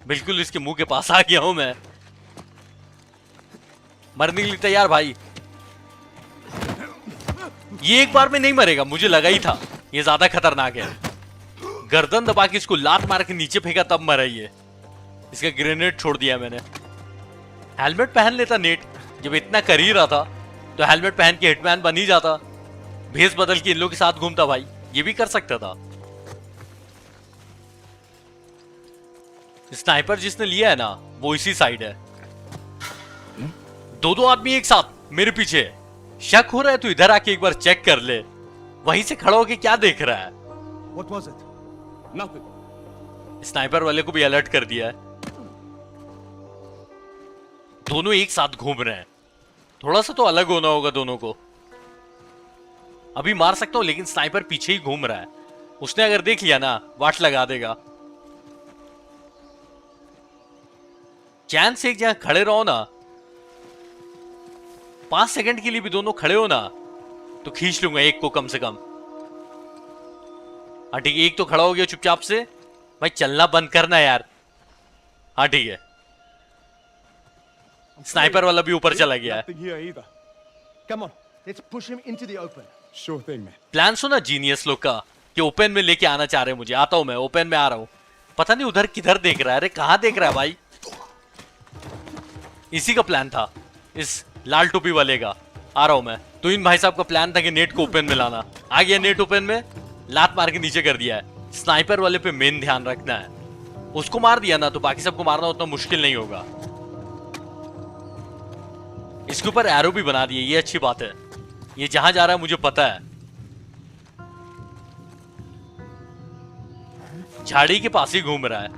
बिल्कुल इसके मुंह के पास आ गया हूं मैं। मरने के लिए तैयार भाई। ये एक बार में नहीं मरेगा, मुझे लगा ही था ये ज्यादा खतरनाक है। गर्दन दबा के इसको लात मार के नीचे फेंका तब मरा ये। इसका ग्रेनेड छोड़ दिया मैंने। हेलमेट पहन लेता नेट, जब इतना कर ही रहा था तो हेलमेट पहन के हिटमैन बन ही जाता। भेस बदल के इन लोगों के साथ घूमता भाई, ये भी कर सकता था। स्नाइपर जिसने लिया है ना वो इसी साइड है। 2 आदमी एक साथ मेरे पीछे। शक हो रहा है तो इधर आके एक बार चेक कर ले। वहीं से खड़ा होके क्या देख रहा है? What was it? Nothing. Sniper वाले को भी अलर्ट कर दिया है। दोनों एक साथ घूम रहे हैं, थोड़ा सा तो अलग होना होगा दोनों को। अभी मार सकता हूं लेकिन स्नाइपर पीछे ही घूम रहा है। उसने अगर देख लिया ना वाट लगा देगा। चैन से एक जगह खड़े रहो ना, 5 सेकंड के लिए भी दोनों खड़े हो ना तो खींच लूंगा एक को कम से कम। हाँ ठीक है, एक तो खड़ा हो गया चुपचाप से। भाई चलना बंद करना यार। हाँ ठीक है, स्नाइपर वाला भी ऊपर चला गया है। Nothing here either. Come on, let's push him into the open. Sure thing, man. Plan सुना जीनियस लोग का कि ओपन में लेके आना चाह रहे हैं मुझे। आता हूं मैं, ओपन में आ रहा हूं। पता नहीं उधर किधर देख रहा है। अरे कहां देख रहा है भाई? इसी का प्लान था, इस लाल टोपी वाले का। आ रहा हूं मैं। तो इन भाई साहब का प्लान था कि नेट को ओपन में लाना। आ गया नेट ओपन में, लात मार के नीचे कर दिया है। स्नाइपर वाले पे मेन ध्यान रखना है। उसको मार दिया ना तो बाकी सबको मारना उतना मुश्किल नहीं होगा। इसके ऊपर एरो भी बना दिए, ये अच्छी बात है। ये जहां जा रहा है मुझे पता है। झाड़ी के पास ही घूम रहा है,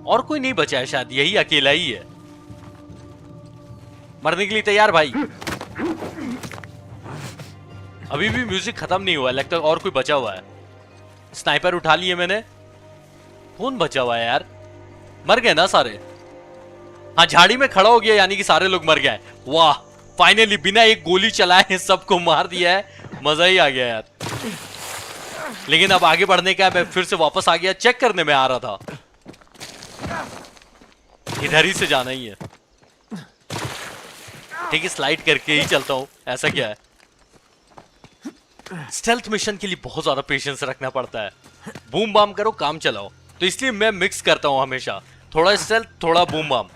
और कोई नहीं बचा है शायद, यही अकेला ही है। मरने के लिए तैयार भाई। अभी भी म्यूजिक खत्म नहीं हुआ, लगता है और कोई बचा हुआ है। स्नाइपर उठा लिए मैंने। कौन बचा हुआ है यार? मर गए ना सारे? हाँ झाड़ी में खड़ा हो गया, यानी कि सारे लोग मर गए। वाह, फाइनली बिना एक गोली चलाए सबको मार दिया है। मजा ही आ गया यार। लेकिन अब आगे बढ़ने का मैं फिर से वापस आ गया। चेक करने में आ रहा था, इधर ही से जाना ही है। ठीक है, स्लाइड करके ही चलता हूं। ऐसा क्या है? स्टेल्थ मिशन के लिए बहुत ज्यादा पेशेंस रखना पड़ता है। बूम बाम करो, काम चलाओ। तो इसलिए मैं मिक्स करता हूं हमेशा, थोड़ा स्टेल्थ थोड़ा बूम बाम,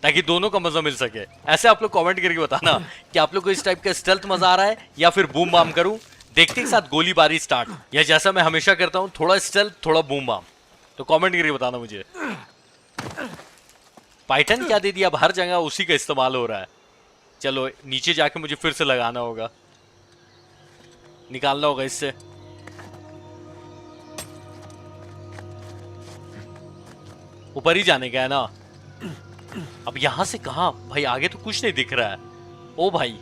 ताकि दोनों का मजा मिल सके। ऐसे आप लोग कमेंट करके बताना कि आप लोग को इस टाइप का स्टेल्थ मजा आ रहा है या फिर बूम बाम करूं। देखते के साथ गोलीबारी स्टार्ट, या जैसा मैं हमेशा करता हूं थोड़ा स्टेल्थ थोड़ा बूम बाम। तो कमेंट करके बताना मुझे। पाइथन क्या दे दिया, अब हर जगह उसी का इस्तेमाल हो रहा है। चलो नीचे जाके मुझे फिर से लगाना होगा, निकालना होगा इससे। ऊपर ही जाने का है ना। अब यहां से कहां भाई? आगे तो कुछ नहीं दिख रहा है। ओ भाई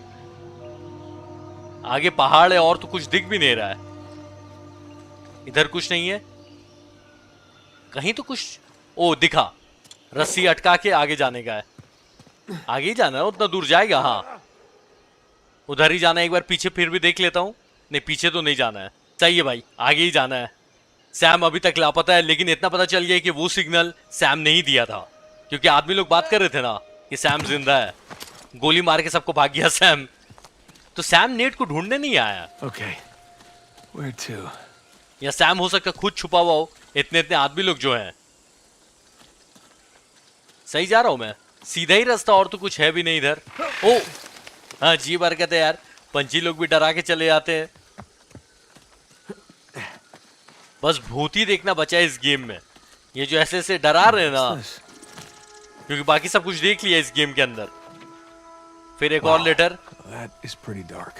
आगे पहाड़ है और तो कुछ दिख भी नहीं रहा है। इधर कुछ नहीं है कहीं तो कुछ। ओ दिखा, रस्सी अटका के आगे जाने का है। आगे ही जाना है, उतना दूर जाएगा। हाँ उधर ही जाना है। एक बार पीछे फिर भी देख लेता हूं। नहीं पीछे तो नहीं जाना है। सही है भाई, आगे ही जाना है। सैम अभी तक लापता है, लेकिन इतना पता चल गया कि वो सिग्नल सैम ने ही दिया था, क्योंकि आदमी लोग बात कर रहे थे ना कि सैम जिंदा है। गोली मार के सबको भाग गया सैम। तो सैम नेट को ढूंढने नहीं आया। Okay, where to? या सैम हो सकता खुद छुपा हुआ हो, इतने इतने आदमी लोग जो हैं। सही जा रहा हूं मैं, सीधा ही रास्ता, और तो कुछ है भी नहीं इधर। ओ हाँ जी बरकत है यार, पंछी लोग भी डरा के चले जाते हैं। बस भूत ही देखना बचा है इस गेम में। ये जो ऐसे ऐसे डरा रहे हैं ना, What's this? क्योंकि बाकी सब कुछ देख लिया इस गेम के अंदर। फिर एक और letter. That is pretty dark.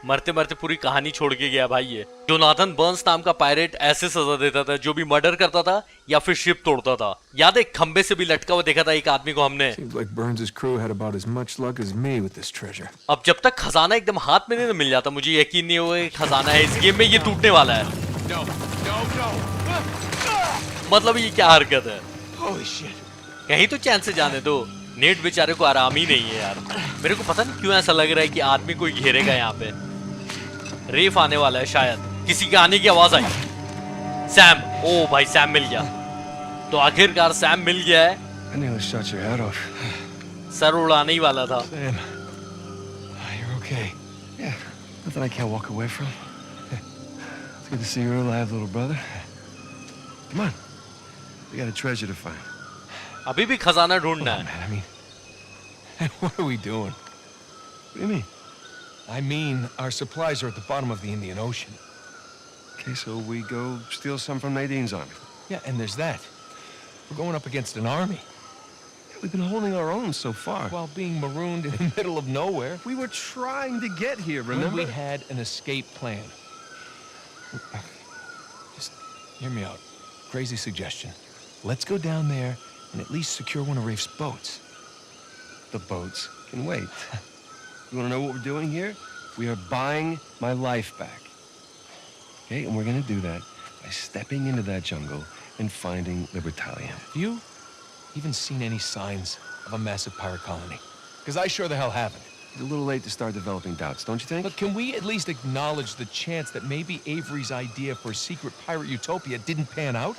मरते मरते पूरी कहानी छोड़ के गया भाई ये। जोनाथन बर्न्स नाम का पायरेट ऐसे सजा देता था जो भी मर्डर करता था या फिर शिप तोड़ता था। याद है खंबे से भी लटका हुआ देखा था एक आदमी को हमने। Seems like Burns' crew had about as much luck as me with this treasure. अब जब तक खजाना एकदम हाथ में नहीं मिल जाता, मुझे यकीन नहीं होगा कि खजाना है इस गेम में, ये टूटने वाला है। No, no, no. मतलब ये क्या हरकत है? Holy shit. कहीं तो चैन से जाने दो। नेट बेचारे को आराम ही नहीं है यार। मेरे को पता नहीं क्यों ऐसा लग रहा है कि आदमी कोई घेरेगा यहाँ पे। रेफ आने वाला है शायद। किसी के आने की आवाज आई। सैम, ओ भाई सैम मिल गया। तो आखिरकार सैम मिल गया है। I nearly shot your head off. Sir उड़ाने ही वाला था। Sam, you're okay. Yeah, nothing I can't walk away from. It's good to see you're alive, little brother. Come on, we got a treasure to find. अभी भी खजाना ढूंढना Oh, है। man, I mean, what are we doing? What do you mean? I mean, our supplies are at the bottom of the Indian Ocean. Okay, so we go steal some from Nadine's army. Yeah, and there's that. We're going up against an army We've been holding our own so far. while being marooned in the middle of nowhere. We were trying to get here, When remember? we had an escape plan. Just hear me out. Crazy suggestion. Let's go down there and at least secure one of Rafe's boats. The boats can wait. You want to know what we're doing here? We are buying my life back. Okay, and we're going to do that by stepping into that jungle and finding Libertalia. Have you even seen any signs of a massive pirate colony? Because I sure the hell haven't. It's a little late to start developing doubts, don't you think? But can we at least acknowledge the chance that maybe Avery's idea for a secret pirate utopia didn't pan out?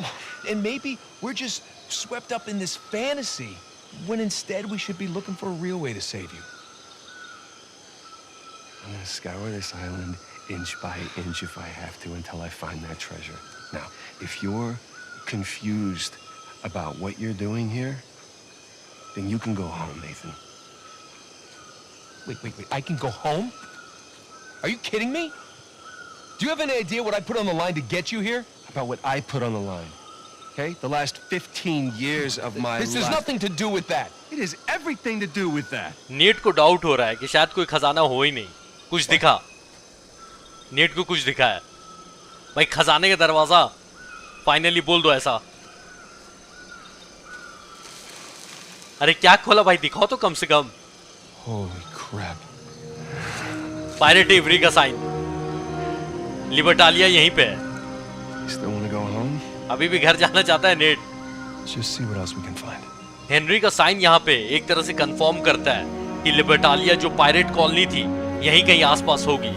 And maybe we're just swept up in this fantasy when instead we should be looking for a real way to save you. I'm going to scour this island inch by inch if I have to until I find that treasure. Now, if you're confused about what you're doing here, then you can go home, Nathan. Wait. I can go home? Are you kidding me? Do you have any idea what I put on the line to get you here? About what I put on the line. Okay? The last 15 years of my This life. has nothing to do with that. It has everything to do with that. Net को doubt हो रहा है कि शायद कोई खजाना हो ही नहीं। कुछ दिखा, नेट को कुछ दिखा है भाई। खजाने का दरवाजा फाइनली बोल दो ऐसा। अरे क्या खोला भाई, दिखाओ तो कम से कम। Holy crap. पायरेट एवरी का साइन। लिबर्टालिया यहीं पे है। You still want to go home? अभी भी घर जाना चाहता है net. Let's just see what else we can find. Henry का साइन यहाँ पे एक तरह से कंफर्म करता है कि लिबर्टालिया जो पायरेट कॉलोनी थी यहीं कहीं आसपास होगी।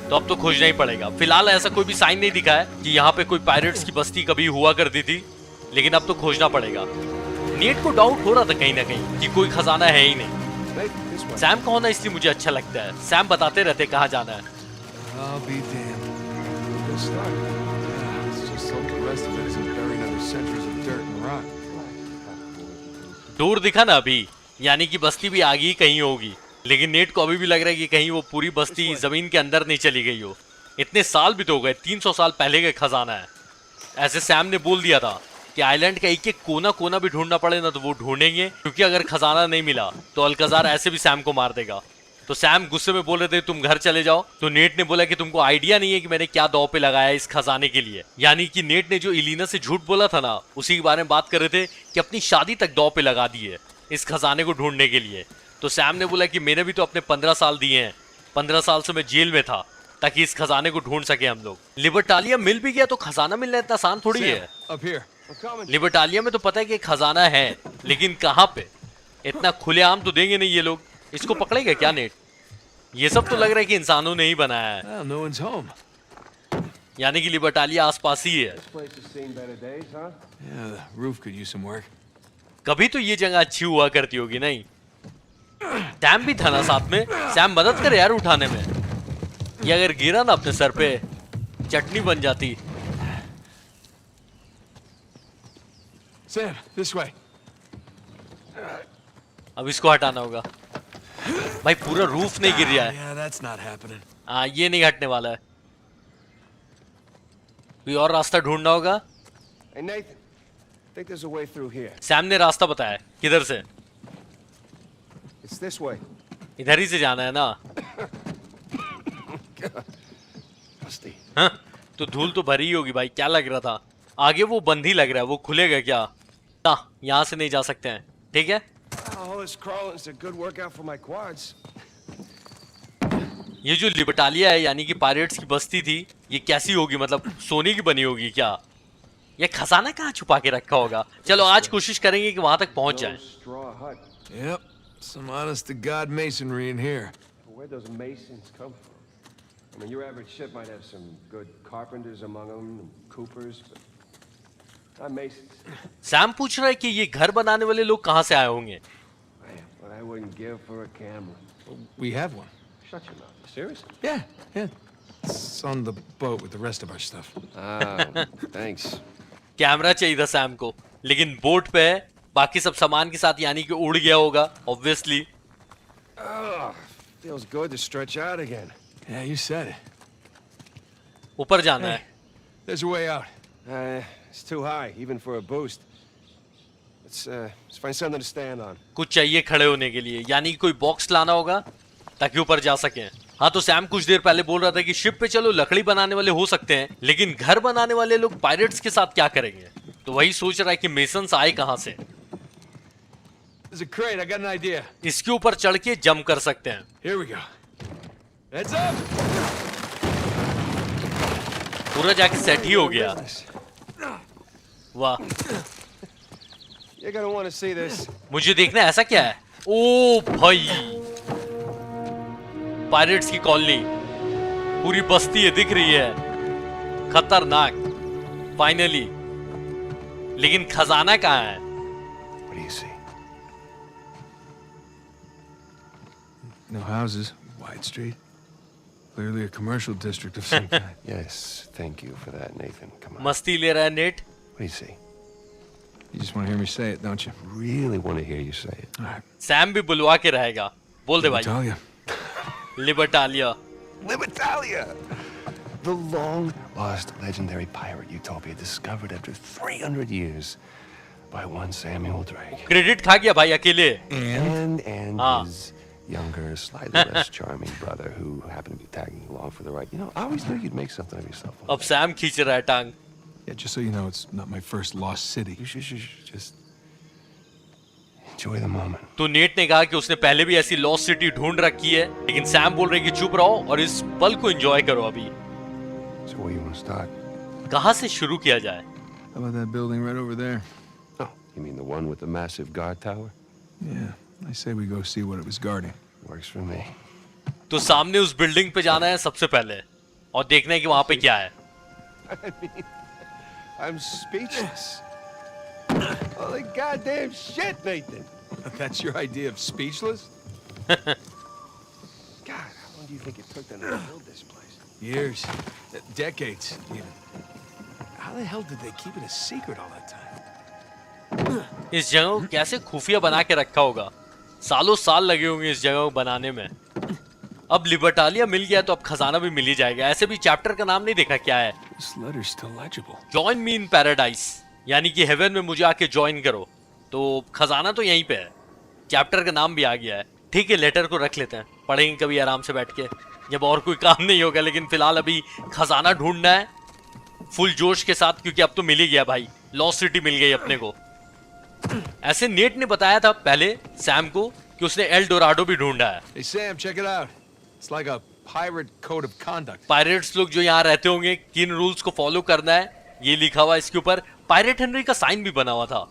तो अब तो खोजना ही पड़ेगा। फिलहाल ऐसा कोई भी साइन नहीं दिखा है कि यहाँ पे कोई पायरेट्स की बस्ती कभी हुआ करती थी, लेकिन अब तो खोजना पड़ेगा। नेट को डाउट हो रहा था कहीं ना कहीं कि कोई खजाना है ही नहीं। This way. सैम का होना इसलिए मुझे अच्छा लगता है। सैम बताते रहते कहाँ जाना है। I'll be damned. Good start. Yeah, it's just hope the rest of it isn't buried under centuries of dirt and rock. दूर दिखा ना अभी, यानी कि बस्ती भी आगे ही कहीं होगी। लेकिन नेट को अभी भी लग रहा है कि कहीं वो पूरी बस्ती जमीन के अंदर नहीं चली गई हो। इतने साल भी तो हो गए, 300 साल पहले का खजाना है। ऐसे सैम ने बोल दिया था कि आइलैंड का एक एक कोना कोना भी ढूंढना पड़े ना तो वो ढूंढेंगे, क्योंकि अगर खजाना नहीं मिला तो अल्काजार ऐसे भी सैम को मार देगा। तो सैम गुस्से में बोल रहे थे तुम घर चले जाओ। तो नेट ने बोला कि तुमको आइडिया नहीं है कि मैंने क्या दांव पे लगाया इस खजाने के लिए। यानी कि नेट ने जो इलीना से झूठ बोला था ना, उसी के बारे में बात कर रहे थे कि अपनी शादी तक दांव पे लगा दी है इस खजाने को ढूंढने के लिए। तो सैम ने बोला कि मैंने भी तो अपने 15 साल दिए हैं, 15 साल से मैं जेल में था ताकि इस खजाने को ढूंढ सके हम लोग। लिबर्टालिया मिल भी गया तो खजाना मिलना इतना आसान थोड़ी है। Up here. I'm coming. लिबर्टालिया में तो पता है कि खजाना है, लेकिन कहाँ पे? इतना खुलेआम तो देंगे नहीं ये लोग। इसको पकड़ेगा क्या नेट? ये सब तो लग रहा है कि इंसानों ने ही बनाया है। Well, no one's home. यानी कि लिबर्टालिया आसपास ही है। This place has seen better days, huh? Yeah, the roof could use some work. कभी तो ये जगह अच्छी हुआ करती होगी नहीं? सैम भी था ना साथ में। सैम मदद करे यार उठाने में। ये अगर गिरा ना अपने सर पे, चटनी बन जाती। Sam, this way. अब इसको हटाना होगा। भाई पूरा रूफ नहीं गिर रहा है। Yeah, that's not happening. हाँ, ये नहीं हटने वाला है। कोई और रास्ता ढूंढना होगा। Hey, Nathan. I think there's a way through here. Sam ने रास्ता बताया किधर से? It's this way. इधर ही से जाना है ना? Dusty. हाँ? तो धूल तो भरी ही होगी भाई, क्या लग रहा था? आगे वो बंद ही लग रहा है, वो खुलेगा क्या? ना, यहाँ से नहीं जा सकते हैं, ठीक है? All this crawling is a good workout for my quads. ये जो लिबर्टालिया है यानी कि पायरेट्स की बस्ती थी, ये कैसी होगी? मतलब सोने की बनी होगी क्या? ये खजाना कहाँ छुपा के रखा होगा? चलो आज कोशिश करेंगे कि वहां तक पहुंच जाएं। Straw hut. Yep, some honest to God masonry in here. Where'd those masons come from? I mean, your average ship might have some good carpenters among them, and coopers, but not masons. Sam पूछ रहा है कि ये घर बनाने वाले लोग कहाँ से आए होंगे? What I wouldn't give for a camel. We have one. Shut your mouth. You serious? Yeah, yeah. It's on the boat with the rest of our stuff. Ah, thanks. Camera चाहिए था सैम को, लेकिन boat पे है, बाकी सब सामान के साथ, यानी कि उड़ गया होगा obviously. Oh, feels good to stretch out again. Yeah, you said it. ऊपर जाना है। There's a way out. It's too high, even for a boost. Let's find something to stand on. कुछ चाहिए खड़े होने के लिए, यानी कि कोई बॉक्स लाना होगा ताकि ऊपर जा सके। हाँ, तो सैम कुछ देर पहले बोल रहा था कि शिप पे चलो लकड़ी बनाने वाले हो सकते हैं, लेकिन घर बनाने वाले लोग पायरेट्स के साथ क्या करेंगे? तो वही सोच रहा है कि मेसन्स आए कहाँ से। There's a crate. I got an idea. इसके ऊपर चढ़ के जंप कर सकते हैं। Here we go. Heads up. पूरा जाके सेट ही हो गया। वाह, You're gonna want to see this. मुझे देखना है ऐसा क्या है। ओ भाई, पायरेट्स की कॉलोनी, पूरी बस्ती है, दिख रही है, खतरनाक। फाइनली, लेकिन खजाना कहाँ है? What do you see? No houses. Wide street. Clearly a commercial district of some kind. Yes, thank you for that, Nathan. Come on. मस्ती ले रहा है net. What do you see? You just want to hear me say it, don't you? Really want to hear you say it. All right. Sam भी बुलवा के रहेगा, बोल दे भाई। Natalia. लिबर्टालिया। Libertalia! The long-lost legendary pirate utopia discovered after 300 years by one Samuel Drake. Credit खा गया भाई अकेले। And Ah. his younger, slightly less charming brother who happened to be tagging along for the ride. You know, I always knew you'd make something of yourself. अब Sam खींच रहा है टांग। Yeah, just so you know, it's not my first lost city. You should just enjoy the moment. तो net ने कहा कि उसने पहले भी ऐसी लॉस्ट सिटी ढूंढ रखी है, लेकिन सैम बोल रहे कि चुप रहो और इस पल को एंजॉय करो। अभी So where you want to start? कहाँ से शुरू किया जाए? How about that building right over there? Oh, you mean the one with the massive guard tower? Yeah, I say we go see what it was guarding. Works for me. तो सामने उस building पे जाना है सबसे पहले और देखना है कि वहां पे क्या है। I mean, I'm speechless. Holy goddamn shit, Nathan! That's your idea of speechless? God, how long do you think it took them to build this place? Years. Decades, even. How the hell did they keep it a secret all that time? इस जगह को कैसे खुफिया बना के रखा होगा? सालों साल लगे होंगे इस जगह को बनाने में। अब लिबर्टालिया मिल गया तो अब खजाना भी मिल ही जाएगा। ऐसे भी चैप्टर का नाम नहीं देखा क्या है? This letter's still legible. Join me in paradise, यानी कि हेवन में मुझे आके ज्वाइन करो। तो खजाना तो यहीं पे है, चैप्टर का नाम भी आ गया है। ठीक है, लेटर को रख लेते हैं, पढ़ेंगे कभी आराम से बैठ के जब और कोई काम नहीं होगा। लेकिन फिलहाल अभी खजाना ढूंढना है फुल जोश के साथ, क्योंकि अब तो मिल ही गया भाई, लॉस्ट सिटी मिल गई अपने को। ऐसे नेट ने बताया था पहले सैम को कि उसने एल डोराडो भी ढूंढा है। Hey, Sam, check it out. It's like a pirate code of conduct. Pirates लोग जो यहाँ रहते होंगे किन रूल्स को फॉलो करना है ये लिखा हुआ है इसके ऊपर। पायरेट हेनरी का साइन भी बना हुआ था।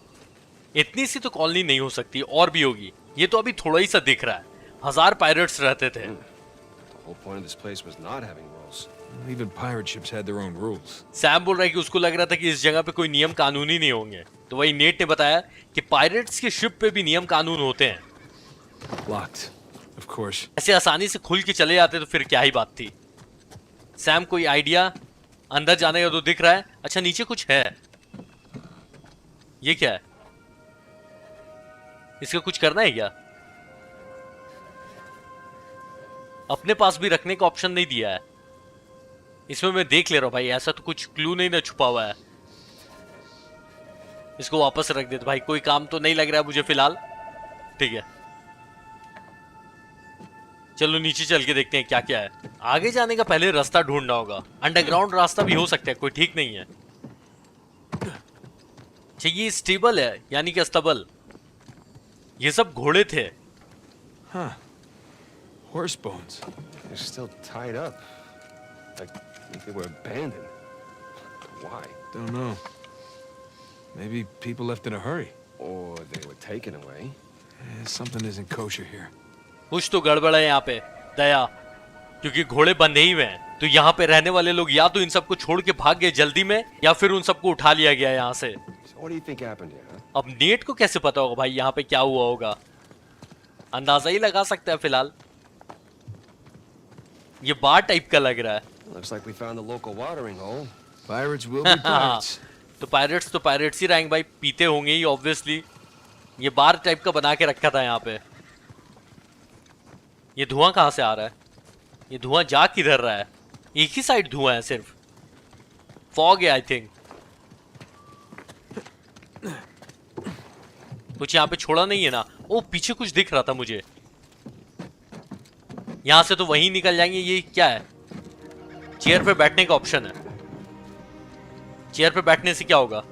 इतनी सी तो कॉलोनी नहीं हो सकती, और भी होगी। ये तो अभी थोड़ा ही सा दिख रहा है, 1000 पायरेट्स रहते थे। The whole point of this place was not having rules. Even pirate ships had their own rules. Sam बोल रहा है कि उसको लग रहा था कि इस जगह पे कोई नियम कानून ही नहीं होंगे, तो वही नेट ने बताया कि पायरेट्स के शिप पे भी नियम कानून होते हैं। Locked, of course. ऐसे आसानी से खुल के चले जाते तो फिर क्या ही बात थी। सैम कोई आइडिया अंदर जाने का तो दिख रहा है। अच्छा, नीचे कुछ है, ये क्या है? इसका कुछ करना है क्या? अपने पास भी रखने का ऑप्शन नहीं दिया है इसमें। मैं देख ले रहा हूं भाई, ऐसा तो कुछ क्लू नहीं ना छुपा हुआ है। इसको वापस रख देते भाई, कोई काम तो नहीं लग रहा है मुझे फिलहाल। ठीक है, चलो नीचे चल के देखते हैं क्या क्या है। आगे जाने का पहले रास्ता ढूंढना होगा, अंडरग्राउंड रास्ता भी हो सकता है, कोई ठीक नहीं है। अच्छा ये स्टेबल है, यानी कि अस्तबल। ये सब घोड़े थे। Huh. Horse bones. They're still tied up. Like they were abandoned. Why? Don't know. Maybe people left in a hurry. Or they were taken away. Something isn't kosher here. कुछ तो गड़बड़ है यहाँ पे दया, क्योंकि घोड़े बंधे ही हुए हैं। तो यहाँ पे रहने वाले लोग या तो इन सबको छोड़ के भाग गए जल्दी में, या फिर उन सबको उठा लिया गया यहाँ से। So what do you think happened here, huh? अब नेट को कैसे पता होगा भाई यहाँ पे क्या हुआ होगा, अंदाजा ही लगा सकता है फिलहाल। ये बार टाइप का लग रहा है। Looks like we found the local watering hole. Pirates will be pirates. तो पायरेट्स ही रहेंगे भाई, पीते होंगे ही ऑब्वियसली। ये बार टाइप का बना के रखा था यहाँ पे। ये धुआं कहाँ से आ रहा है? ये धुआं जा किधर रहा है? एक ही साइड धुआं है सिर्फ, फॉग है आई थिंक। कुछ यहाँ पे छोड़ा नहीं है ना? ओ पीछे कुछ दिख रहा था मुझे। यहां से तो वहीं निकल जाएंगे। ये क्या है? चेयर पे बैठने का ऑप्शन है। चेयर पे बैठने से क्या होगा?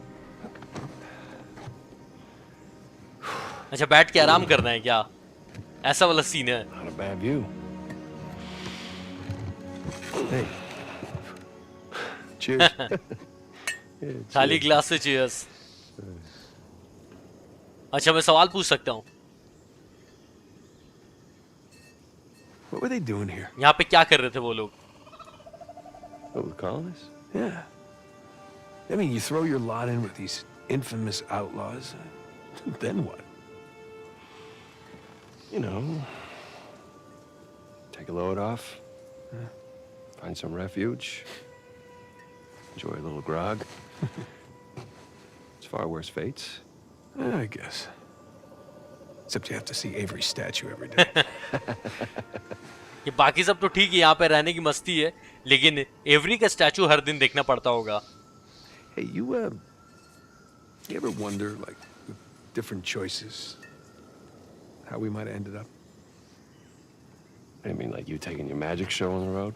अच्छा बैठ के आराम करना है क्या? ऐसा वाला सीन है। Not a bad view. Hey. Cheers. खाली ग्लास से चीयर्स। अच्छा मैं सवाल पूछ सकता हूँ, What were they doing here? यहाँ पे क्या कर रहे थे वो लोग? What were colonists? Yeah. I mean, you throw your lot in with these infamous outlaws. Then what? You know, take a load off, find some refuge, enjoy a little grog. It's far worse fates. I guess. Except you have to see Avery's statue every day. ये बाकी सब तो ठीक है, यहाँ पे रहने की मस्ती है, लेकिन एवरी का स्टैचू हर दिन देखना पड़ता होगा। Hey, you ever wonder, like, with different choices, how we might have ended up? I mean, like you taking your magic show on the road?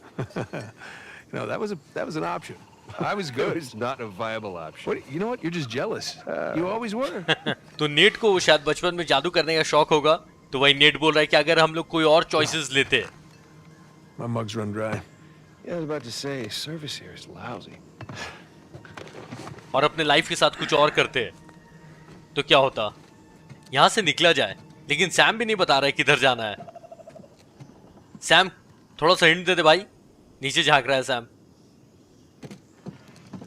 No, that was an option. I was good. It's not a viable option. What? You know what? You're just jealous. You always were. तो net को शायद बचपन में जादू करने का शौक होगा, तो वही नेट बोल रहा है कि अगर हम लोग कोई और चॉइसेस लेते। My mug's run dry. Yeah, I was about to say, service here is lousy. और अपने लाइफ के साथ कुछ और करते तो क्या होता? यहां से निकला जाए, लेकिन सैम भी नहीं बता रहा है किधर जाना है। सैम थोड़ा सा हिंट दे दे भाई। नीचे झांक रहा है सैम।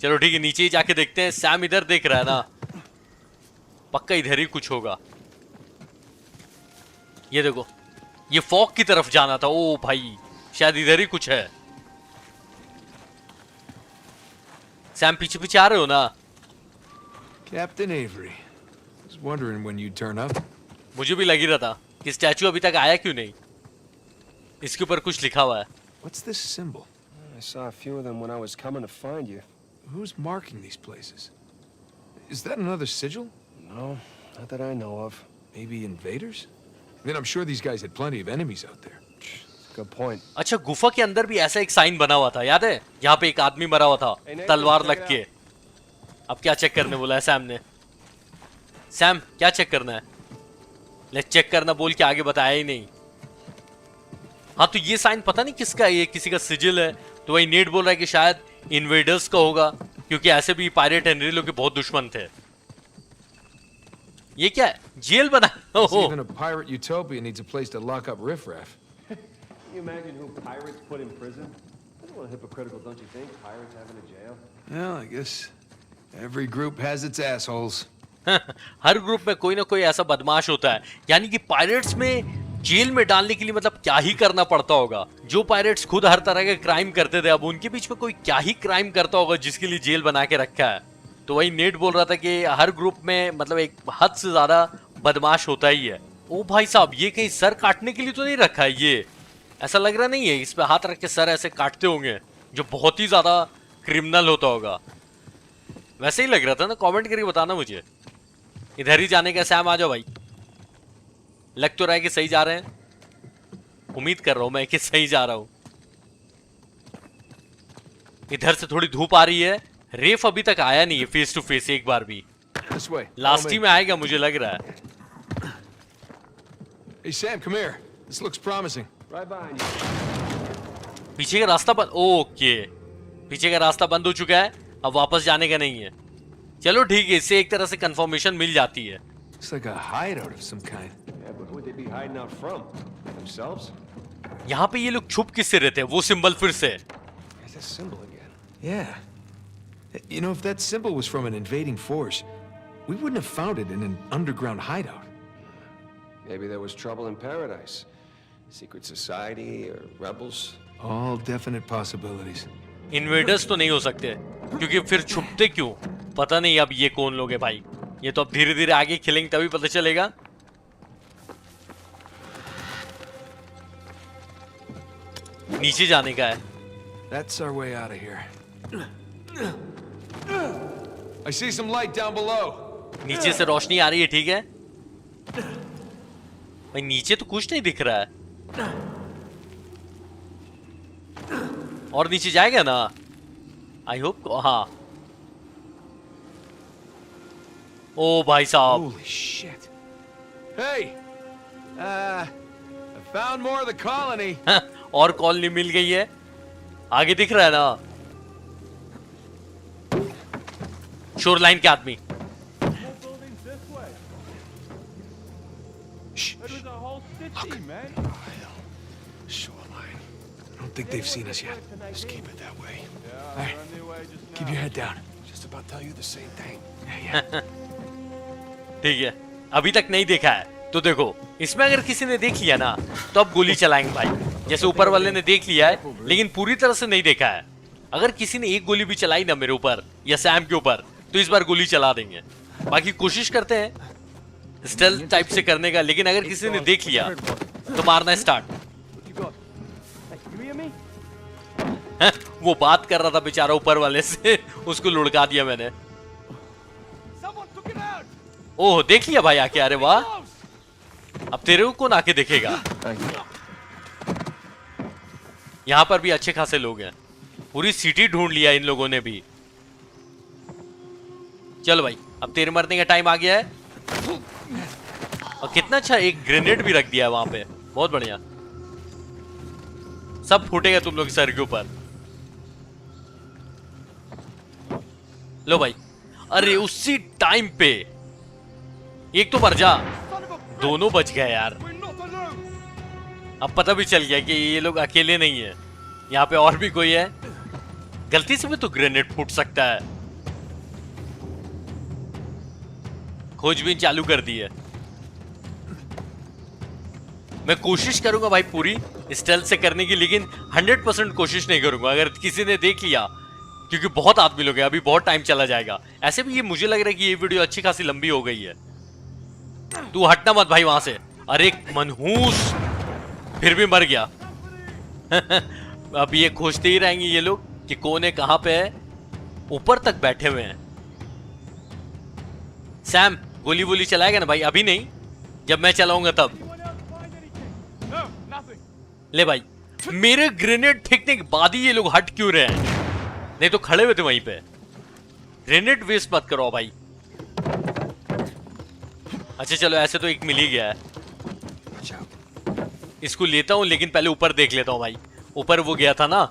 चलो ठीक है, नीचे ही जाके देखते हैं। सैम इधर देख रहा है ना, पक्का इधर ही कुछ होगा। ये देखो, ये फॉग की तरफ जाना था। ओ भाई शायद इधर ही कुछ है। सैम पीछे पीछे आ रहे हो ना? Captain Avery. I was wondering when you'd turn up. मुझे भी लग ही रहा था कि स्टैचू अभी तक आया क्यों नहीं। इसके ऊपर कुछ लिखा हुआ है। What's this symbol? I saw a few of them when I was coming to find you. Who's marking these places? Is that another sigil? No, not that I know of. Maybe invaders? I mean, I'm sure these guys had plenty of enemies out there. Good point. अच्छा गुफा के अंदर भी ऐसा एक sign बना हुआ था, याद है? यहाँ पे एक आदमी मरा हुआ था तलवार लग के। अब क्या चेक करने बोला है सैम ने? सैम क्या चेक करना है? ले चेक करना बोल के आगे बताया ही नहीं। हाँ तो ये साइन पता नहीं किसका है, ये किसी का सिजिल है। तो वही नेट बोल रहा है कि शायद इन्वेडर्स का होगा, क्योंकि ऐसे भी पायरेट हेनरी लोग के बहुत दुश्मन थे। ये क्या है? जेल बना। Even a pirate utopia needs a place to lock up riffraff. Can you imagine who pirates put in prison? That's a little hypocritical, don't you think? Pirates having a jail? Well, I guess every group has its assholes. Her group में कोई ना कोई ऐसा बदमाश होता है। यानी कि पायरेट्स में जेल में डालने के लिए मतलब क्या ही करना पड़ता होगा। जो पायरेट्स खुद हर तरह के क्राइम करते थे, अब उनके बीच में कोई क्या ही क्राइम करता होगा जिसके लिए जेल बना के रखा है। तो वही नेट बोल रहा था कि हर ग्रुप में मतलब एक हद से ज्यादा बदमाश होता ही है। ओ भाई साहब, ये कहीं सर काटने के लिए तो नहीं रखा है? ये ऐसा लग रहा नहीं है इस पे हाथ रख के सर ऐसे काटते होंगे, जो बहुत ही ज्यादा क्रिमिनल होता होगा। वैसे ही लग रहा था ना? कमेंट करके बताना मुझे। इधर ही जाने का। सैम आ जाओ भाई। लग तो रहा है कि सही जा रहे हैं, उम्मीद कर रहा हूं मैं कि सही जा रहा हूं। इधर से थोड़ी धूप आ रही है। रेफ अभी तक आया नहीं है फेस टू फेस एक बार भी। This way. Last Follow he me. में आएगा मुझे लग रहा है। Hey Sam, come here. This looks promising. Right behind you. पीछे का रास्ता बंद। ओके, पीछे का रास्ता बंद हो चुका है, अब वापस जाने का नहीं है। चलो ठीक है, इससे एक तरह से कंफर्मेशन मिल जाती है। Looks like a hideout of some kind. Yeah, but who would they be hiding out from? Themselves? यहाँ पे ये लोग छुप किससे रहते हैं? वो सिंबल फिर से। There's a symbol again. Yeah. You know, if that symbol was from an invading force, we wouldn't have found it in an underground hideout. Maybe there was trouble in paradise. Secret society or rebels. All definite possibilities. Invaders तो नहीं हो सकते, क्योंकि फिर छुपते क्यों? पता नहीं अब ये कौन लोग है भाई। ये तो अब धीरे धीरे आगे खेलेंगे तभी पता चलेगा। नीचे जाने का है। That's our way out of here. I see some light down below. नीचे से रोशनी आ रही है, ठीक है भाई। नीचे तो कुछ नहीं दिख रहा है। और नीचे जाएगा ना? I hope. हाँ। ओ भाई साहब। Holy shit. Hey! I found more of the colony. और कॉलोनी मिल गई है। आगे दिख रहा है ना? शोरलाइन के आदमी। More buildings this way. That was a whole city, man. Shoreline. I don't think they've seen us yet. Just keep it that way. Yeah, Hey, we're on the way just now. keep your head down. Just about tell you the same thing. Yeah. ठीक है, अभी तक नहीं देखा है तो देखो, इसमें अगर किसी ने देख लिया ना तो अब गोली चलाएंगे भाई। जैसे ऊपर वाले ने देख लिया है लेकिन पूरी तरह से नहीं देखा है। अगर किसी ने एक गोली भी चलाई ना मेरे ऊपर या सैम के ऊपर तो इस बार गोली चला देंगे। बाकी कोशिश करते हैं स्टेल्थ टाइप से करने का, लेकिन अगर किसी ने देख लिया तो मारना start. What you got? Hey, you hear me? वो बात कर रहा था बेचारा ऊपर वाले से, उसको लुढ़का दिया मैंने। Someone took it out. ओह, देख लिया भाई आके। अरे वाह, अब तेरे को कौन आके देखेगा? यहाँ पर भी अच्छे खासे लोग हैं, पूरी सिटी ढूंढ लिया इन लोगों ने भी। चलो भाई, अब तेरे मरने का टाइम आ गया है। और कितना अच्छा एक ग्रेनेड भी रख दिया है वहां पे, बहुत बढ़िया। सब फूटेगा तुम लोग के सर के ऊपर। लो भाई, अरे उसी टाइम पे एक तो मर जा, दोनों बच गए यार। We're not alone. अब पता भी चल गया कि ये लोग अकेले नहीं है, यहाँ पे और भी कोई है। गलती से भी तो ग्रेनेड फूट सकता है। खोजबीन चालू कर दी है। मैं कोशिश करूंगा भाई पूरी स्टेल्थ से करने की, लेकिन 100% कोशिश नहीं करूंगा अगर किसी ने देख लिया, क्योंकि बहुत आदमी लोग हैं, अभी बहुत टाइम चला जाएगा। ऐसे भी ये मुझे लग रहा है कि ये वीडियो अच्छी खासी लंबी हो गई है। तू हटना मत भाई वहां से। अरे मनहूस, फिर भी मर गया। अब ये खोजते ही रहेंगे ये लोग कि कौन है, कहां पे है। ऊपर तक बैठे हुए हैं। सैम गोली वोली चलाएगा ना भाई? अभी नहीं, जब मैं चलाऊंगा तब। Anyone else find anything? No, nothing. ले भाई, मेरे ग्रेनेड फेंकने के बाद ही ये लोग हट क्यों रहे हैं? नहीं तो खड़े हुए थे वहीं पे। ग्रेनेड वेस्ट मत करो भाई। अच्छा चलो, ऐसे तो एक मिल ही गया है। इसको लेता हूं, लेकिन पहले ऊपर देख लेता हूं भाई। ऊपर वो गया था ना,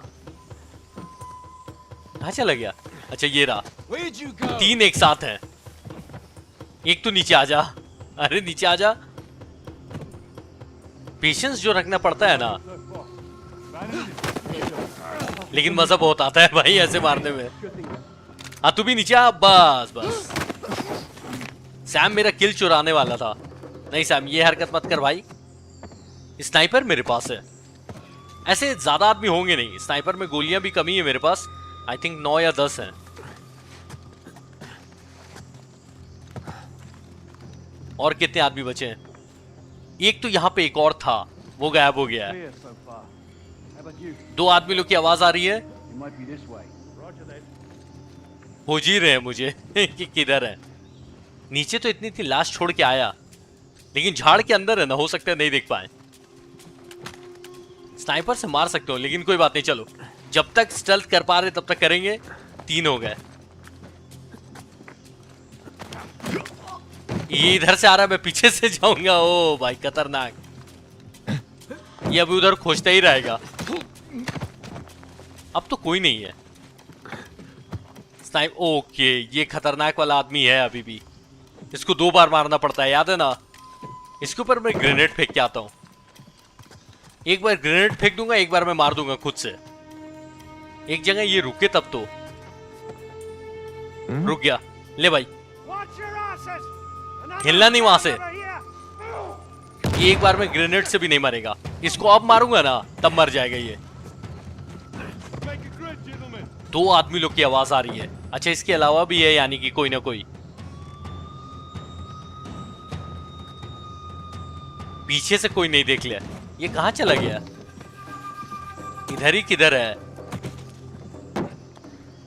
कहां चला गया? अच्छा ये रहा। Where'd you go? 3 एक साथ हैं। एक तो नीचे आ जा। अरे नीचे आ जा। पेशेंस जो रखना पड़ता है ना, लेकिन मजा बहुत आता है भाई ऐसे मारने में। हाँ तू भी नीचे आ। बस बस, सैम मेरा किल चुराने वाला था। नहीं सैम, ये हरकत मत कर भाई। स्नाइपर मेरे पास है। ऐसे ज्यादा आदमी होंगे नहीं, स्नाइपर में गोलियां भी कमी है मेरे पास। आई थिंक 9 या 10 हैं। और कितने आदमी बचे हैं? एक तो यहाँ पे एक और था, वो गायब हो गया है। Clear so far. How about you? 2 आदमी लोग की आवाज आ रही है। You might be this way. Roger that. खोज ही रहे हैं मुझे कि किधर है। नीचे तो इतनी थी, लाश छोड़ के आया, लेकिन झाड़ के अंदर है ना, हो सकता है नहीं देख पाए। स्नाइपर से मार सकते हो, लेकिन कोई बात नहीं, चलो जब तक स्टेल्थ कर पा रहे तब तक करेंगे। 3 हो गए। ये इधर से आ रहा है, मैं पीछे से जाऊंगा। ओ भाई खतरनाक, ये अभी उधर खोजता ही रहेगा। अब तो कोई नहीं है। स्नाइप, ओके, ये खतरनाक वाला आदमी है अभी भी। इसको 2 बार मारना पड़ता है, याद है ना। इसके ऊपर मैं ग्रेनेड फेंक के आता हूं। एक बार ग्रेनेड फेंक दूंगा, एक बार मैं मार दूंगा खुद से। एक जगह ये रुके तब तो रुक गया। ले भाई, Watch your asses! Another हिलना नहीं वहां से। over here! ये एक बार में ग्रेनेड से भी नहीं मरेगा। इसको अब मारूंगा ना, तब मर जाएगा ये। Make a grid, gentlemen. 2 आदमी लोग की आवाज आ रही है। अच्छा, इसके अलावा भी है, यानी कि कोई ना कोई। पीछे से कोई नहीं देख लिया। ये कहां चला गया? इधर ही किधर है?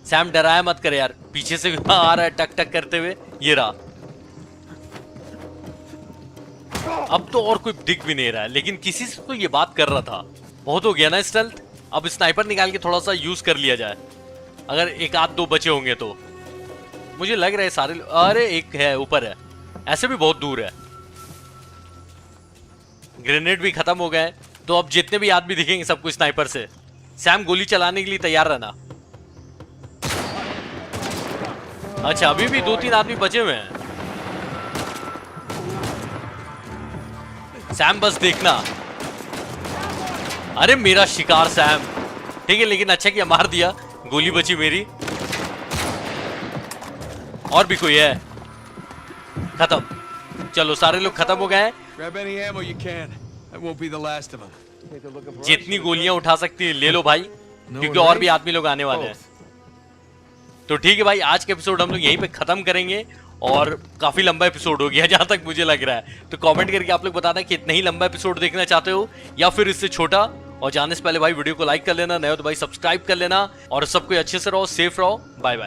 सैम डराया मत कर यार, पीछे से आ रहा है टक टक करते हुए। ये रहा। अब तो और कोई दिख भी नहीं रहा है, लेकिन किसी से तो ये बात कर रहा था। बहुत हो गया ना स्टेल्थ। अब स्नाइपर निकाल के थोड़ा सा यूज कर लिया जाए, अगर 1 आध 2 बचे होंगे तो। मुझे लग रहा है सारे, अरे एक है ऊपर है, ऐसे भी बहुत दूर है। ग्रेनेड भी खत्म हो गए, तो अब जितने भी आदमी दिखेंगे सबको स्नाइपर से। सैम गोली चलाने के लिए तैयार रहना। अच्छा, अभी भी 2-3 आदमी बचे हुए हैं। सैम बस देखना। अरे मेरा शिकार सैम, ठीक है, लेकिन अच्छा किया मार दिया, गोली बची मेरी। और भी कोई है? खत्म। चलो सारे लोग खत्म हो गए। Grab any ammo you can. That won't be the last of them. जितनी गोलियां उठा सकती है ले लो भाई, क्योंकि और भी आदमी लोग आने वाले हैं। तो ठीक है भाई, आज के एपिसोड हम लोग यहीं पे खत्म करेंगे। और काफी लंबा एपिसोड हो गया जहां तक मुझे लग रहा है। तो कमेंट करके आप लोग बताना कि इतना ही लंबा एपिसोड देखना चाहते हो या फिर इससे छोटा। और जाने से पहले भाई वीडियो को लाइक कर लेना, नए हो तो भाई सब्सक्राइब कर लेना। और सब कोई अच्छे से रहो, सेफ रहो, बाय बाय।